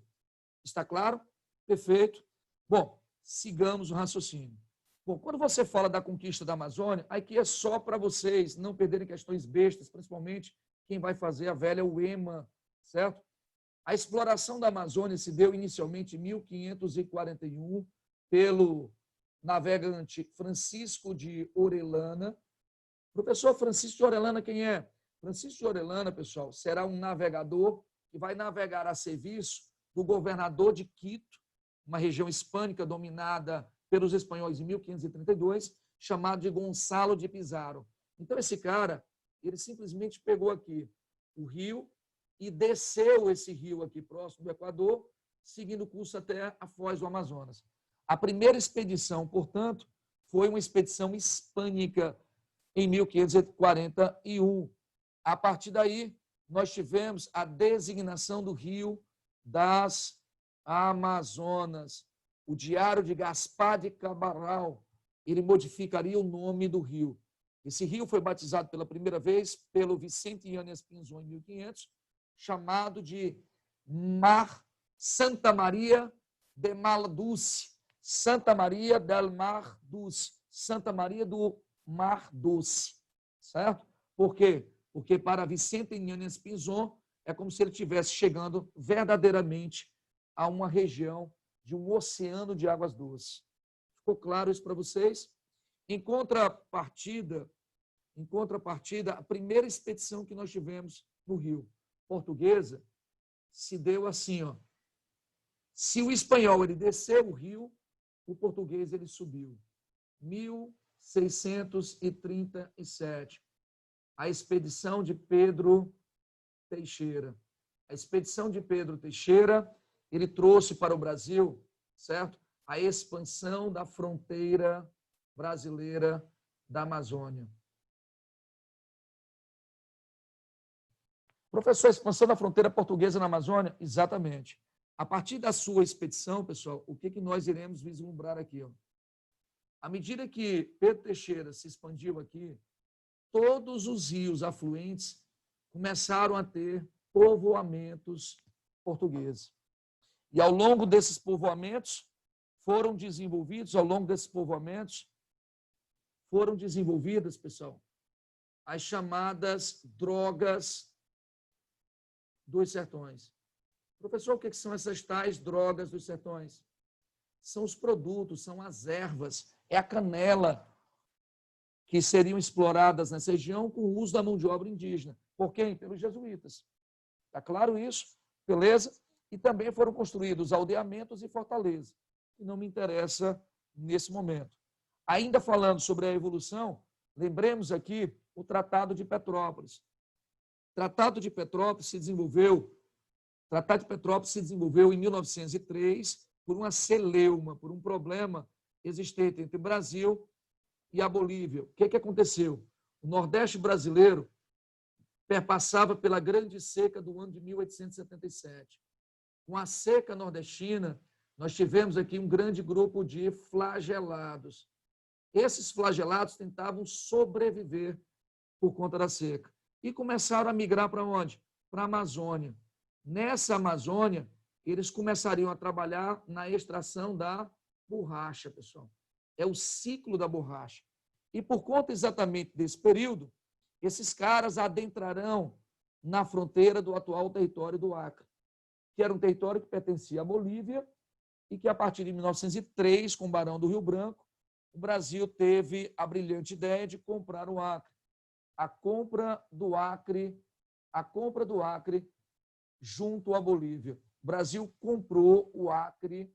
Está claro? Perfeito. Bom, sigamos o raciocínio. Bom, quando você fala da conquista da Amazônia, aqui é só para vocês não perderem questões bestas, principalmente quem vai fazer a velha UEMA, certo? A exploração da Amazônia se deu inicialmente em 1541 pelo navegante Francisco de Orellana. Professor Francisco de Orellana, quem é? Francisco de Orellana, pessoal, será um navegador que vai navegar a serviço do governador de Quito, uma região hispânica dominada pelos espanhóis em 1532, chamado de Gonçalo de Pizarro. Então, esse cara, ele simplesmente pegou aqui o rio e desceu esse rio aqui próximo do Equador, seguindo o curso até a foz do Amazonas. A primeira expedição, portanto, foi uma expedição hispânica em 1541. A partir daí, nós tivemos a designação do rio das Amazonas. O Diário de Gaspar de Cabral, ele modificaria o nome do rio. Esse rio foi batizado pela primeira vez pelo Vicente Yanes Pinzon em 1500, chamado de Mar Santa Maria de Mar Doce, Santa Maria del Mar Doce, Santa Maria do Mar Doce, certo? Por quê? Porque para Vicente Yanes Pinzon é como se ele estivesse chegando verdadeiramente a uma região de um oceano de águas doces. Ficou claro isso para vocês? Em contrapartida, a primeira expedição que nós tivemos no Rio, portuguesa, se deu assim, ó. Se o espanhol ele desceu o rio, o português ele subiu. 1637. A expedição de Pedro Teixeira. A expedição de Pedro Teixeira, ele trouxe para o Brasil, certo? A expansão da fronteira brasileira da Amazônia. Professor, a expansão da fronteira portuguesa na Amazônia? Exatamente. A partir da sua expedição, pessoal, o que nós iremos vislumbrar aqui? Ó? À medida que Pedro Teixeira se expandiu aqui, todos os rios afluentes começaram a ter povoamentos portugueses. E ao longo desses povoamentos, foram desenvolvidas, pessoal, as chamadas drogas dos sertões. Professor, o que são essas tais drogas dos sertões? São os produtos, são as ervas, é a canela que seriam exploradas nessa região com o uso da mão de obra indígena. Por quem? Pelos jesuítas. Está claro isso? Beleza? E também foram construídos aldeamentos e fortalezas, que não me interessa nesse momento. Ainda falando sobre a evolução, lembremos aqui o Tratado de Petrópolis. O Tratado de Petrópolis se desenvolveu em 1903 por uma celeuma, por um problema existente entre o Brasil e a Bolívia. O que aconteceu? O Nordeste brasileiro perpassava pela grande seca do ano de 1877. Com a seca nordestina, nós tivemos aqui um grande grupo de flagelados. Esses flagelados tentavam sobreviver por conta da seca. E começaram a migrar para onde? Para a Amazônia. Nessa Amazônia, eles começariam a trabalhar na extração da borracha, pessoal. É o ciclo da borracha. E por conta exatamente desse período, esses caras adentrarão na fronteira do atual território do Acre, que era um território que pertencia à Bolívia e que, a partir de 1903, com o Barão do Rio Branco, o Brasil teve a brilhante ideia de comprar o Acre. A compra do Acre junto à Bolívia. O Brasil comprou o Acre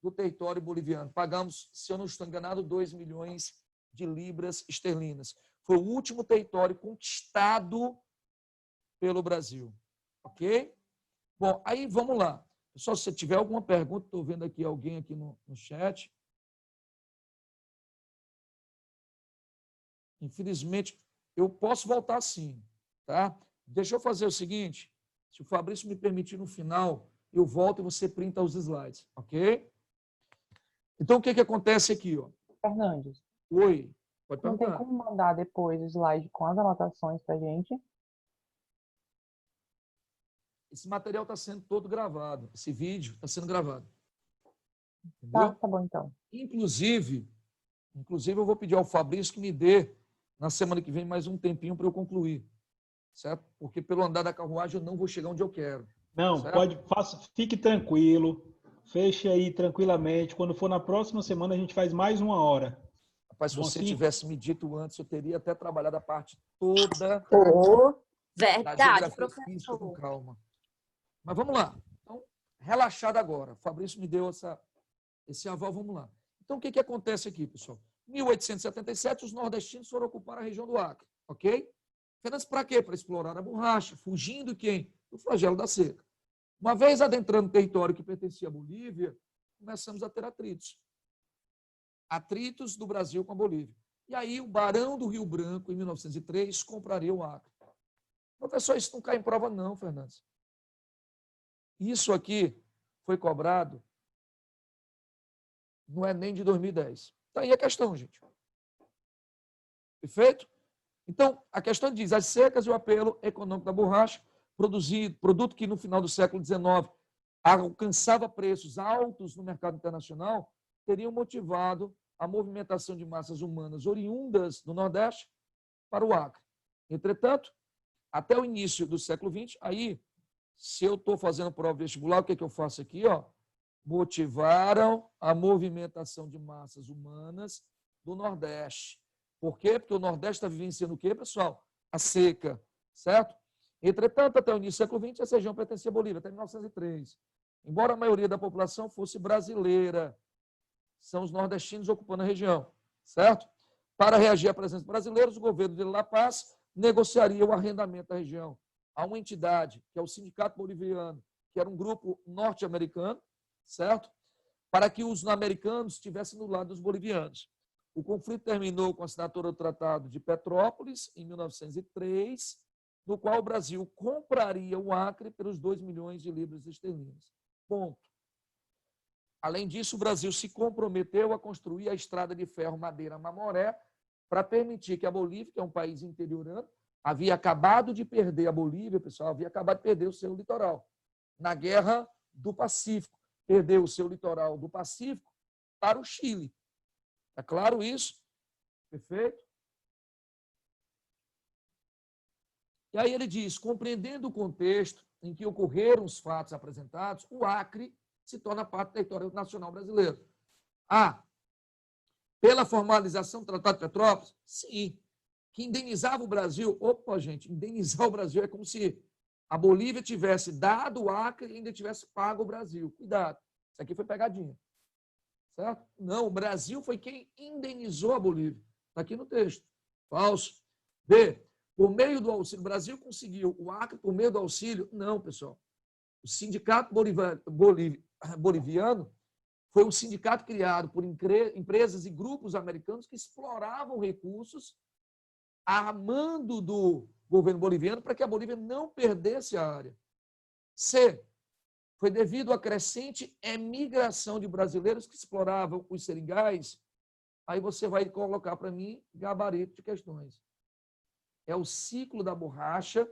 do território boliviano. Pagamos, se eu não estou enganado, 2 milhões de libras esterlinas. Foi o último território conquistado pelo Brasil. Ok? Bom, aí vamos lá. Pessoal, se tiver alguma pergunta, estou vendo aqui alguém aqui no chat. Infelizmente, eu posso voltar sim, tá? Deixa eu fazer o seguinte, se o Fabrício me permitir no final, eu volto e você printa os slides, ok? Então, o que acontece aqui, ó? Fernandes. Oi, pode Não perguntar. tem como mandar depois o slide com as anotações para a gente? esse material está sendo todo gravado. Esse vídeo está sendo gravado. Entendeu? Tá bom, então. Inclusive, eu vou pedir ao Fabrício que me dê, na semana que vem, mais um tempinho para eu concluir. Certo? Porque pelo andar da carruagem eu não vou chegar onde eu quero. Não, certo? fique tranquilo. Feche aí tranquilamente. Quando for na próxima semana, a gente faz mais 1 hora. Rapaz, se Bom, você assim? tivesse me dito antes, eu teria até trabalhado a parte toda da Verdade, geografia física com professor. calma. Mas vamos lá. Então, relaxado agora. O Fabrício me deu esse aval, vamos lá. Então, o que acontece aqui, pessoal? Em 1877, os nordestinos foram ocupar a região do Acre, ok? Apenas para quê? Para explorar a borracha, fugindo quem? Do flagelo da seca. Uma vez adentrando o território que pertencia à Bolívia, começamos a ter atritos. Atritos do Brasil com a Bolívia. E aí o Barão do Rio Branco, em 1903, compraria o Acre. Professor, isso não cai em prova não, Fernandes. Isso aqui foi cobrado no Enem de 2010. Está aí a questão, gente. Perfeito? Então, a questão diz, as secas e o apelo econômico da borracha, produto que no final do século XIX alcançava preços altos no mercado internacional, teriam motivado a movimentação de massas humanas oriundas do Nordeste para o Acre. Entretanto, até o início do século XX, aí, se eu estou fazendo prova vestibular, o que eu faço aqui? Ó? Motivaram a movimentação de massas humanas do Nordeste. Por quê? Porque o Nordeste está vivenciando o quê, pessoal? A seca, certo? Entretanto, até o início do século XX, essa região pertencia à Bolívia, até 1903. Embora a maioria da população fosse brasileira, são os nordestinos ocupando a região, certo? Para reagir à presença brasileira, o governo de La Paz negociaria o arrendamento da região a uma entidade, que é o Sindicato Boliviano, que era um grupo norte-americano, certo? Para que os americanos estivessem do lado dos bolivianos. O conflito terminou com a assinatura do Tratado de Petrópolis, em 1903, no qual o Brasil compraria o Acre pelos 2 milhões de libras esterlinas. Ponto. Além disso, o Brasil se comprometeu a construir a estrada de ferro Madeira-Mamoré para permitir que a Bolívia, que é um país interiorano, havia acabado de perder a Bolívia, pessoal, havia acabado de perder o seu litoral na Guerra do Pacífico. Perdeu o seu litoral do Pacífico para o Chile. É claro isso? Perfeito? E aí ele diz, compreendendo o contexto em que ocorreram os fatos apresentados, o Acre se torna parte do território nacional brasileiro. Pela formalização do Tratado de Petrópolis? Sim. Que indenizava o Brasil? Opa, gente, indenizar o Brasil é como se a Bolívia tivesse dado o Acre e ainda tivesse pago o Brasil. Cuidado, isso aqui foi pegadinha. Certo? Não, o Brasil foi quem indenizou a Bolívia. Está aqui no texto. Falso. B. Por meio do auxílio, o Brasil conseguiu o Acre por meio do auxílio? Não, pessoal. O Sindicato Boliviano foi um sindicato criado por empresas e grupos americanos que exploravam recursos a mando do governo boliviano para que a Bolívia não perdesse a área. C. Foi devido à crescente emigração de brasileiros que exploravam os seringais. Aí você vai colocar para mim gabarito de questões. É o ciclo da borracha,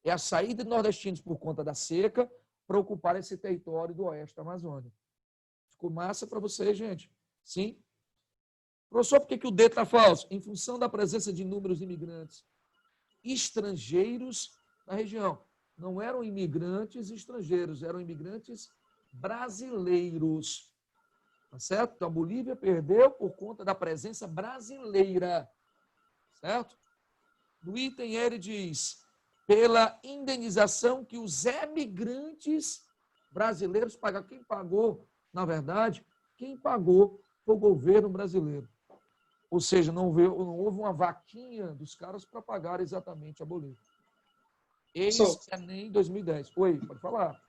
é a saída de nordestinos por conta da seca para ocupar esse território do oeste da Amazônia. Ficou massa para vocês, gente? Sim? Professor, por que o D está falso? Em função da presença de inúmeros imigrantes estrangeiros na região. Não eram imigrantes estrangeiros, eram imigrantes brasileiros. Tá certo? Então, a Bolívia perdeu por conta da presença brasileira. Certo? No item, ele diz, pela indenização que os emigrantes brasileiros pagaram. Quem pagou, na verdade, quem pagou foi o governo brasileiro. Ou seja, não houve uma vaquinha dos caras para pagar exatamente a Bolívia. Ex-Enem 2010. Oi, pode falar.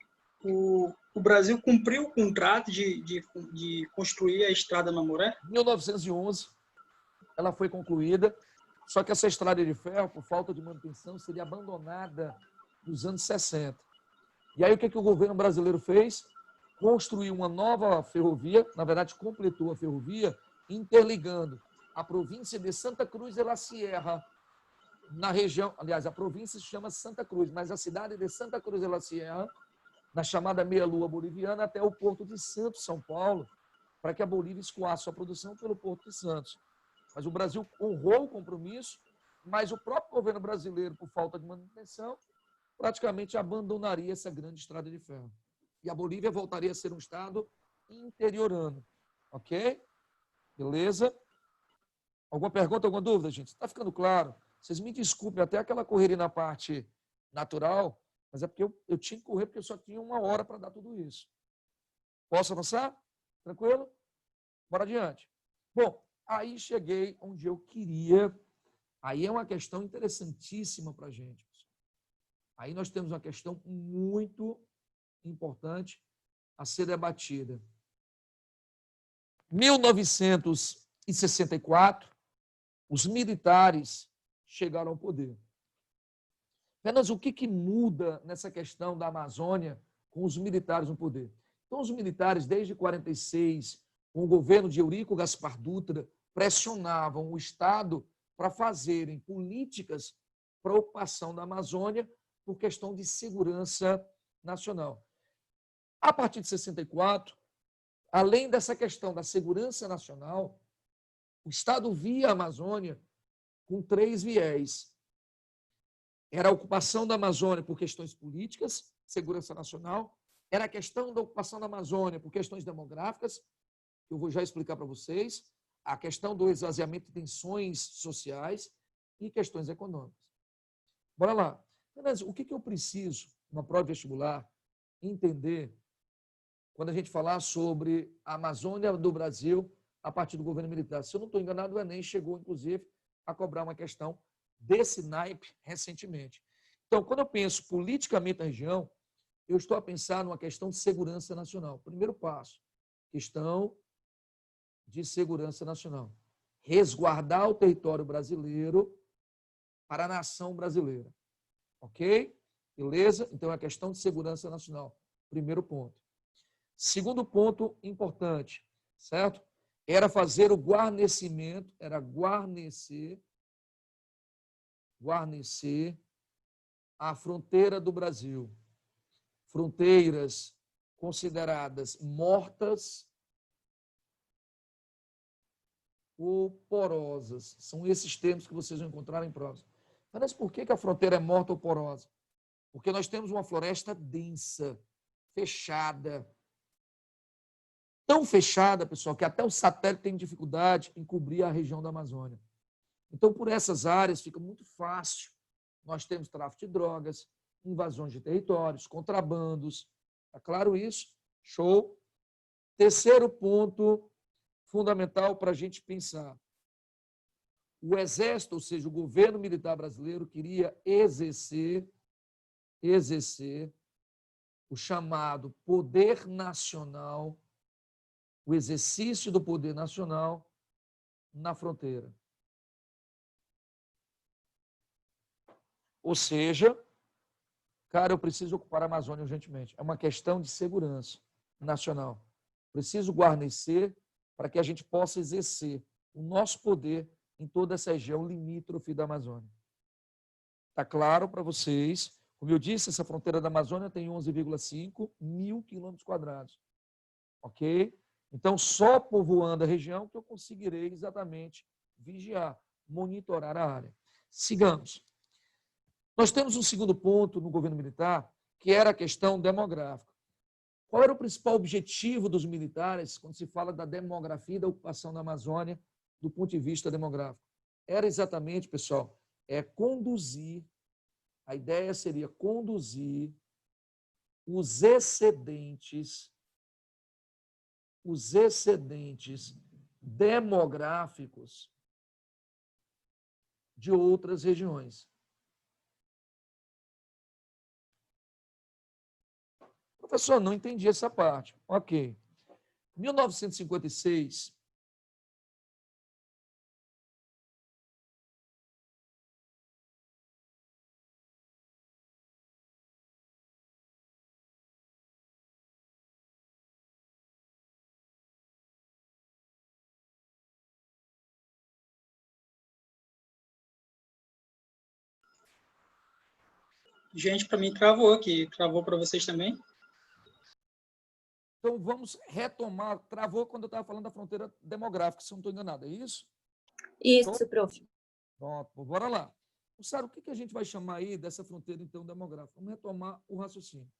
O Brasil cumpriu o contrato de construir a estrada Mamoré? Em 1911, ela foi concluída, só que essa estrada de ferro, por falta de manutenção, seria abandonada nos anos 60. E aí o que o governo brasileiro fez? Construiu uma nova ferrovia, na verdade completou a ferrovia, interligando a província de Santa Cruz de la Sierra na região, aliás, a província se chama Santa Cruz, mas a cidade de Santa Cruz de la Sierra, na chamada meia-lua boliviana, até o Porto de Santos, São Paulo, para que a Bolívia escoasse sua produção pelo Porto de Santos. Mas o Brasil honrou o compromisso, mas o próprio governo brasileiro, por falta de manutenção, praticamente abandonaria essa grande estrada de ferro. E a Bolívia voltaria a ser um estado interiorano. Ok? Beleza? Alguma pergunta, alguma dúvida, gente? Está ficando claro? Vocês me desculpem, até aquela correria na parte natural, mas é porque eu tinha que correr, porque eu só tinha 1 hora para dar tudo isso. Posso avançar? Tranquilo? Bora adiante. Bom, aí cheguei onde eu queria. Aí é uma questão interessantíssima para a gente. Aí nós temos uma questão muito importante a ser debatida. 1964, os militares chegaram ao poder. Apenas o que muda nessa questão da Amazônia com os militares no poder? Então, os militares, desde 46, com o governo de Eurico Gaspar Dutra, pressionavam o Estado para fazerem políticas para a ocupação da Amazônia por questão de segurança nacional. A partir de 64, além dessa questão da segurança nacional, o Estado via a Amazônia com 3 viés. Era a ocupação da Amazônia por questões políticas, segurança nacional, era a questão da ocupação da Amazônia por questões demográficas, que eu vou já explicar para vocês, a questão do esvaziamento de tensões sociais e questões econômicas. Bora lá. Mas o que eu preciso, na prova vestibular, entender quando a gente falar sobre a Amazônia do Brasil a partir do governo militar? Se eu não estou enganado, o Enem chegou, inclusive, a cobrar uma questão desse naipe recentemente. Então, quando eu penso politicamente na região, eu estou a pensar numa questão de segurança nacional. Primeiro passo, questão de segurança nacional. Resguardar o território brasileiro para a nação brasileira. Ok? Beleza? Então, é a questão de segurança nacional. Primeiro ponto. Segundo ponto importante, certo? Era fazer o guarnecimento, era guarnecer a fronteira do Brasil. Fronteiras consideradas mortas ou porosas. São esses termos que vocês vão encontrar em provas. Mas por que a fronteira é morta ou porosa? Porque nós temos uma floresta densa, fechada. Tão fechada, pessoal, que até o satélite tem dificuldade em cobrir a região da Amazônia. Então, por essas áreas, fica muito fácil. Nós temos tráfico de drogas, invasões de territórios, contrabandos. Está claro isso? Show. Terceiro ponto fundamental para a gente pensar. O Exército, ou seja, o governo militar brasileiro, queria exercer o chamado poder nacional, o exercício do poder nacional na fronteira. Ou seja, cara, eu preciso ocupar a Amazônia urgentemente. É uma questão de segurança nacional. Preciso guarnecer para que a gente possa exercer o nosso poder em toda essa região limítrofe da Amazônia. Está claro para vocês? Como eu disse, essa fronteira da Amazônia tem 11,5 mil quilômetros quadrados. Ok? Então, só povoando a região que eu conseguirei exatamente vigiar, monitorar a área. Sigamos. Nós temos um segundo ponto no governo militar, que era a questão demográfica. Qual era o principal objetivo dos militares quando se fala da demografia e da ocupação da Amazônia do ponto de vista demográfico? Era exatamente, pessoal, conduzir, a ideia seria conduzir os excedentes demográficos de outras regiões. Professor, não entendi essa parte. Ok. 1956, Gente, para mim travou aqui. Travou para vocês também? Então, vamos retomar. Travou quando eu estava falando da fronteira demográfica, se eu não estou enganado, é isso? Isso, prof. Pronto, bora lá. Sara, o que a gente vai chamar aí dessa fronteira, então, demográfica? Vamos retomar o raciocínio.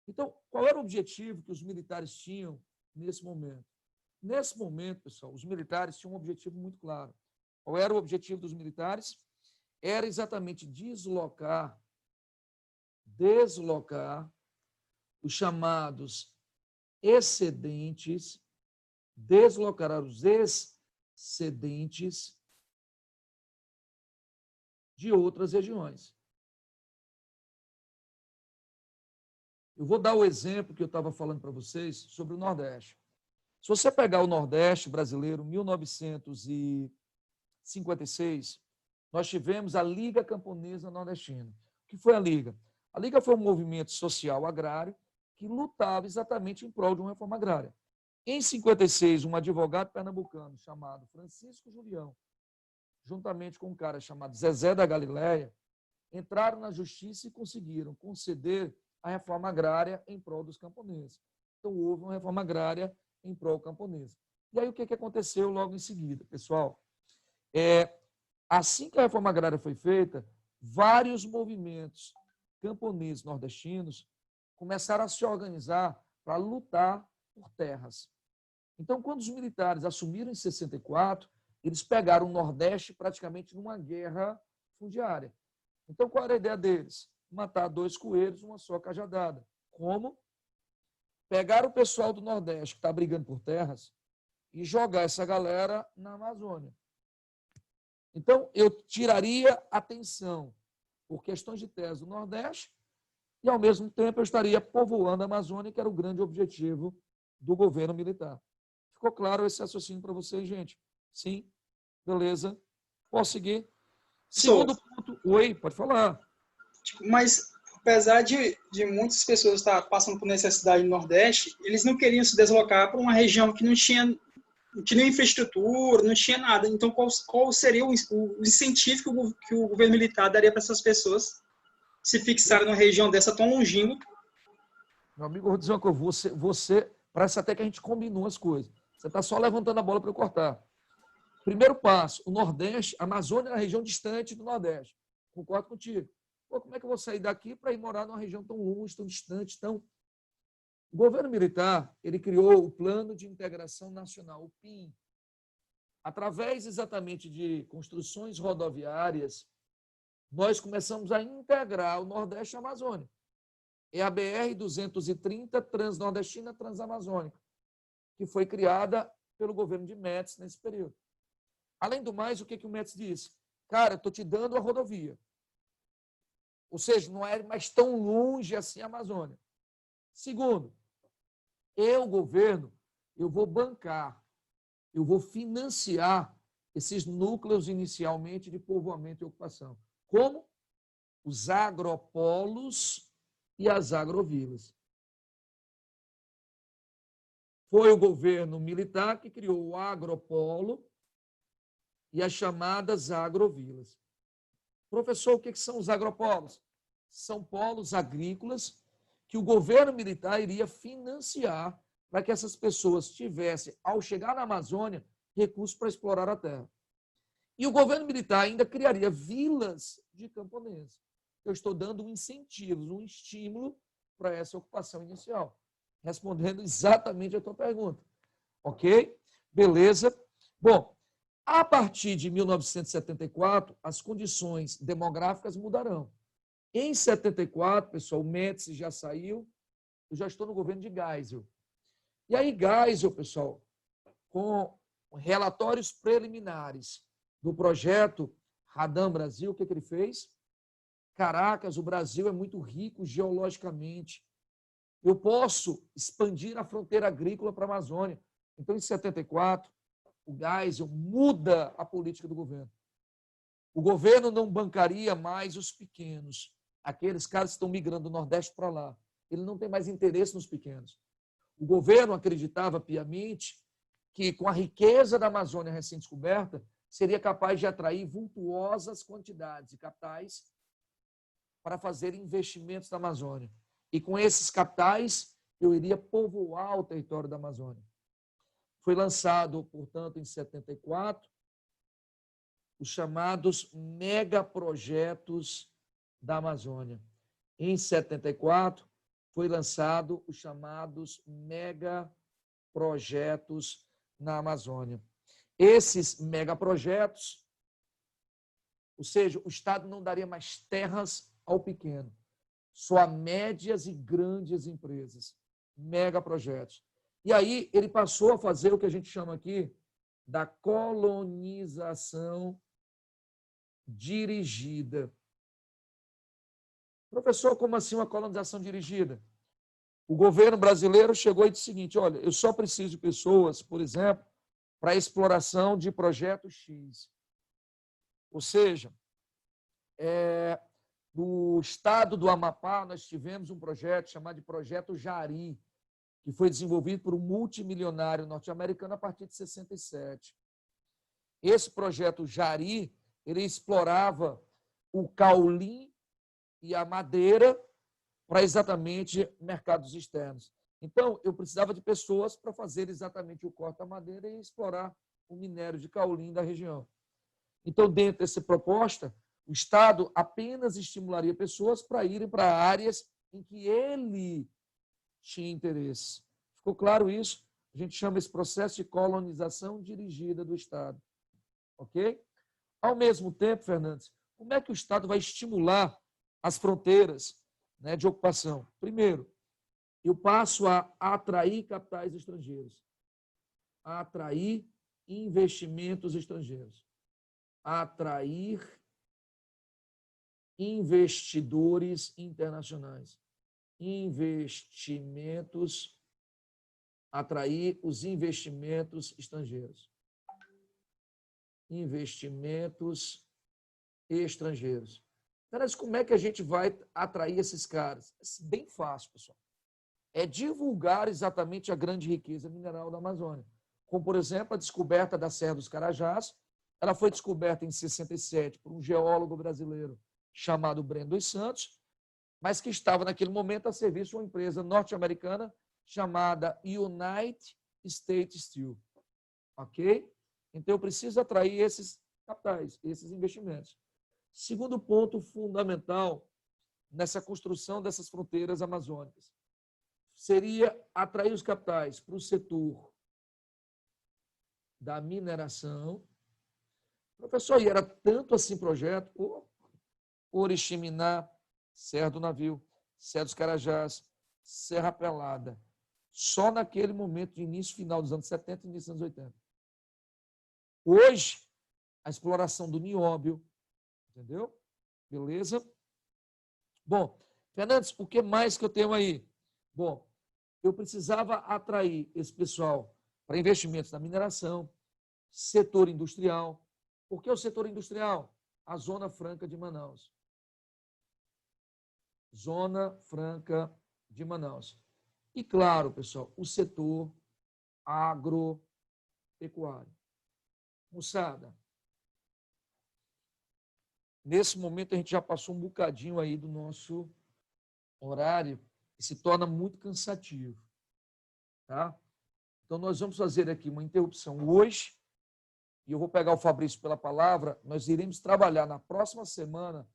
Então, qual era o objetivo que os militares tinham nesse momento? Nesse momento, pessoal, os militares tinham um objetivo muito claro. Qual era o objetivo dos militares? Era exatamente deslocar os chamados excedentes, deslocar os excedentes de outras regiões. Eu vou dar o exemplo que eu estava falando para vocês sobre o Nordeste. Se você pegar o Nordeste brasileiro, 1956, nós tivemos a Liga Camponesa Nordestina. O que foi a Liga? A Liga foi um movimento social agrário que lutava exatamente em prol de uma reforma agrária. Em 56, um advogado pernambucano chamado Francisco Julião, juntamente com um cara chamado Zezé da Galileia, entraram na justiça e conseguiram conceder a reforma agrária em prol dos camponeses. Então, houve uma reforma agrária em prol camponesa. E aí, o que aconteceu logo em seguida, pessoal? Assim que a reforma agrária foi feita, vários movimentos camponeses nordestinos começaram a se organizar para lutar por terras. Então, quando os militares assumiram em 64, eles pegaram o Nordeste praticamente numa guerra fundiária. Então, qual era a ideia deles? Matar 2 coelhos numa só cajadada. Como? Pegar o pessoal do Nordeste que está brigando por terras e jogar essa galera na Amazônia. Então, eu tiraria atenção por questões de terras do Nordeste e, ao mesmo tempo, eu estaria povoando a Amazônia, que era o grande objetivo do governo militar. Ficou claro esse raciocínio para vocês, gente? Sim? Beleza. Posso seguir? Segundo ponto. Oi, pode falar. Mas, apesar de muitas pessoas estar passando por necessidade no Nordeste, eles não queriam se deslocar para uma região que não tinha infraestrutura, não tinha nada. Então, qual seria o incentivo que o governo militar daria para essas pessoas se fixarem numa região dessa tão longínqua? Meu amigo, eu vou dizer uma coisa. Você parece até que a gente combinou as coisas. Você está só levantando a bola para eu cortar. Primeiro passo, o Nordeste, a Amazônia é uma região distante do Nordeste. Concordo contigo. Pô, como é que eu vou sair daqui para ir morar numa região tão longe, tão distante, tão... O governo militar, ele criou o Plano de Integração Nacional, o PIN. Através exatamente de construções rodoviárias, nós começamos a integrar o Nordeste e a Amazônia. É a BR-230 Transnordestina Transamazônica, que foi criada pelo governo de Médici nesse período. Além do mais, o que o Médici disse? Cara, estou te dando a rodovia. Ou seja, não é mais tão longe assim a Amazônia. Segundo, governo, eu vou bancar, eu vou financiar esses núcleos inicialmente de povoamento e ocupação. Como? Os agropolos e as agrovilas. Foi o governo militar que criou o agropolo e as chamadas agrovilas. Professor, o que são os agropolos? São polos agrícolas que o governo militar iria financiar para que essas pessoas tivessem, ao chegar na Amazônia, recursos para explorar a terra. E o governo militar ainda criaria vilas de camponeses. Eu estou dando um incentivo, um estímulo para essa ocupação inicial, respondendo exatamente a tua pergunta. Ok? Beleza? Bom, a partir de 1974, as condições demográficas mudarão. Em 74, pessoal, o Médici já saiu, eu já estou no governo de Geisel. E aí, Geisel, pessoal, com relatórios preliminares do projeto Radam Brasil, o que ele fez? Caracas, o Brasil é muito rico geologicamente. Eu posso expandir a fronteira agrícola para a Amazônia. Então, em 74, o Geisel muda a política do governo. O governo não bancaria mais os pequenos, aqueles caras que estão migrando do Nordeste para lá. Ele não tem mais interesse nos pequenos. O governo acreditava piamente que, com a riqueza da Amazônia recém-descoberta, seria capaz de atrair vultuosas quantidades de capitais para fazer investimentos na Amazônia. E com esses capitais, eu iria povoar o território da Amazônia. Foi lançado, portanto, em 74, os chamados megaprojetos da Amazônia. Em 74, foi lançado os chamados megaprojetos na Amazônia. Esses megaprojetos, ou seja, o Estado não daria mais terras ao pequeno, só a médias e grandes empresas. Megaprojetos. E aí ele passou a fazer o que a gente chama aqui da colonização dirigida. Professor, como assim uma colonização dirigida? O governo brasileiro chegou e disse o seguinte, olha, eu só preciso de pessoas, por exemplo, para a exploração de projeto X. Ou seja, no estado do Amapá, nós tivemos um projeto chamado de Projeto Jari, que foi desenvolvido por um multimilionário norte-americano a partir de 67. Esse projeto Jari, ele explorava o caulim e a madeira para exatamente mercados externos. Então, eu precisava de pessoas para fazer exatamente o corte da madeira e explorar o minério de caulim da região. Então, dentro dessa proposta, o Estado apenas estimularia pessoas para irem para áreas em que ele tinha interesse. Ficou claro isso? A gente chama esse processo de colonização dirigida do Estado. Ok? Ao mesmo tempo, Fernandes, como é que o Estado vai estimular as fronteiras, né, de ocupação? Primeiro, eu passo a atrair capitais estrangeiros, a atrair investimentos estrangeiros, a atrair investidores internacionais, atrair os investimentos estrangeiros. Investimentos estrangeiros. Mas como é que a gente vai atrair esses caras? É bem fácil, pessoal. É divulgar exatamente a grande riqueza mineral da Amazônia. Como, por exemplo, a descoberta da Serra dos Carajás. Ela foi descoberta em 67 por um geólogo brasileiro chamado Breno dos Santos, mas que estava naquele momento a serviço de uma empresa norte-americana chamada United States Steel. Ok? Então, eu preciso atrair esses capitais, esses investimentos. Segundo ponto fundamental nessa construção dessas fronteiras amazônicas seria atrair os capitais para o setor da mineração. Professor, e era tanto assim projeto? Oriximiná, Serra do Navio, Serra dos Carajás, Serra Pelada. Só naquele momento de início final dos anos 70 e início dos anos 80. Hoje, a exploração do nióbio, entendeu? Beleza? Bom, Fernandes, o que mais que eu tenho aí? Bom, eu precisava atrair esse pessoal para investimentos na mineração, setor industrial. Por que o setor industrial? A Zona Franca de Manaus. Zona Franca de Manaus. E, claro, pessoal, o setor agropecuário. Moçada, nesse momento a gente já passou um bocadinho aí do nosso horário e se torna muito cansativo. Tá? Então, nós vamos fazer aqui uma interrupção hoje e eu vou pegar o Fabrício pela palavra. Nós iremos trabalhar na próxima semana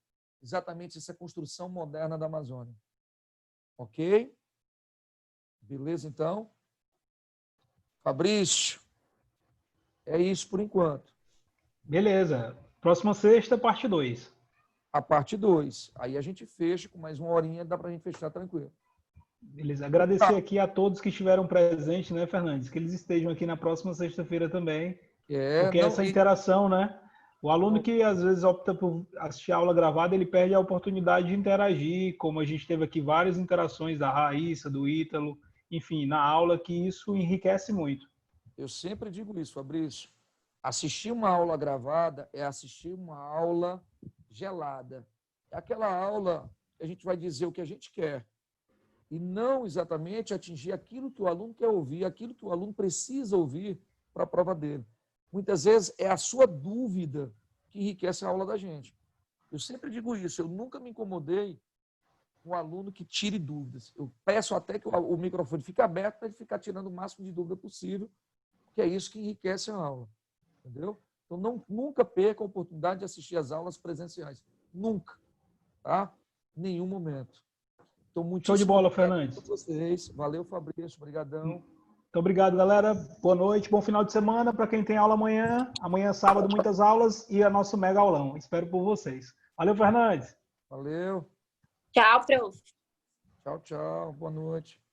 exatamente essa construção moderna da Amazônia. Ok? Beleza, então? Fabrício, é isso por enquanto. Beleza. Próxima sexta, parte 2. A parte 2. Aí a gente fecha com mais uma horinha, dá para a gente fechar tranquilo. Beleza. Agradecer aqui a todos que estiveram presentes, né, Fernandes? Que eles estejam aqui na próxima sexta-feira também. Porque essa interação, né? O aluno que às vezes opta por assistir a aula gravada, ele perde a oportunidade de interagir, como a gente teve aqui várias interações da Raíssa, do Ítalo, enfim, na aula, que isso enriquece muito. Eu sempre digo isso, Fabrício. Assistir uma aula gravada é assistir uma aula gelada. É aquela aula que a gente vai dizer o que a gente quer e não exatamente atingir aquilo que o aluno quer ouvir, aquilo que o aluno precisa ouvir para a prova dele. Muitas vezes é a sua dúvida que enriquece a aula da gente. Eu sempre digo isso, eu nunca me incomodei com um aluno que tire dúvidas. Eu peço até que o microfone fique aberto para ele ficar tirando o máximo de dúvida possível, porque é isso que enriquece a aula. Entendeu? Então, nunca perca a oportunidade de assistir às aulas presenciais. Nunca. Tá? Em nenhum momento. Então, show de bola, Fernandes. Vocês. Valeu, Fabrício. Obrigadão. Muito obrigado, galera. Boa noite, bom final de semana. Para quem tem aula amanhã. Amanhã, sábado, muitas aulas e a nosso mega aulão. Espero por vocês. Valeu, Fernandes. Valeu. Tchau, prof. Tchau, tchau. Boa noite.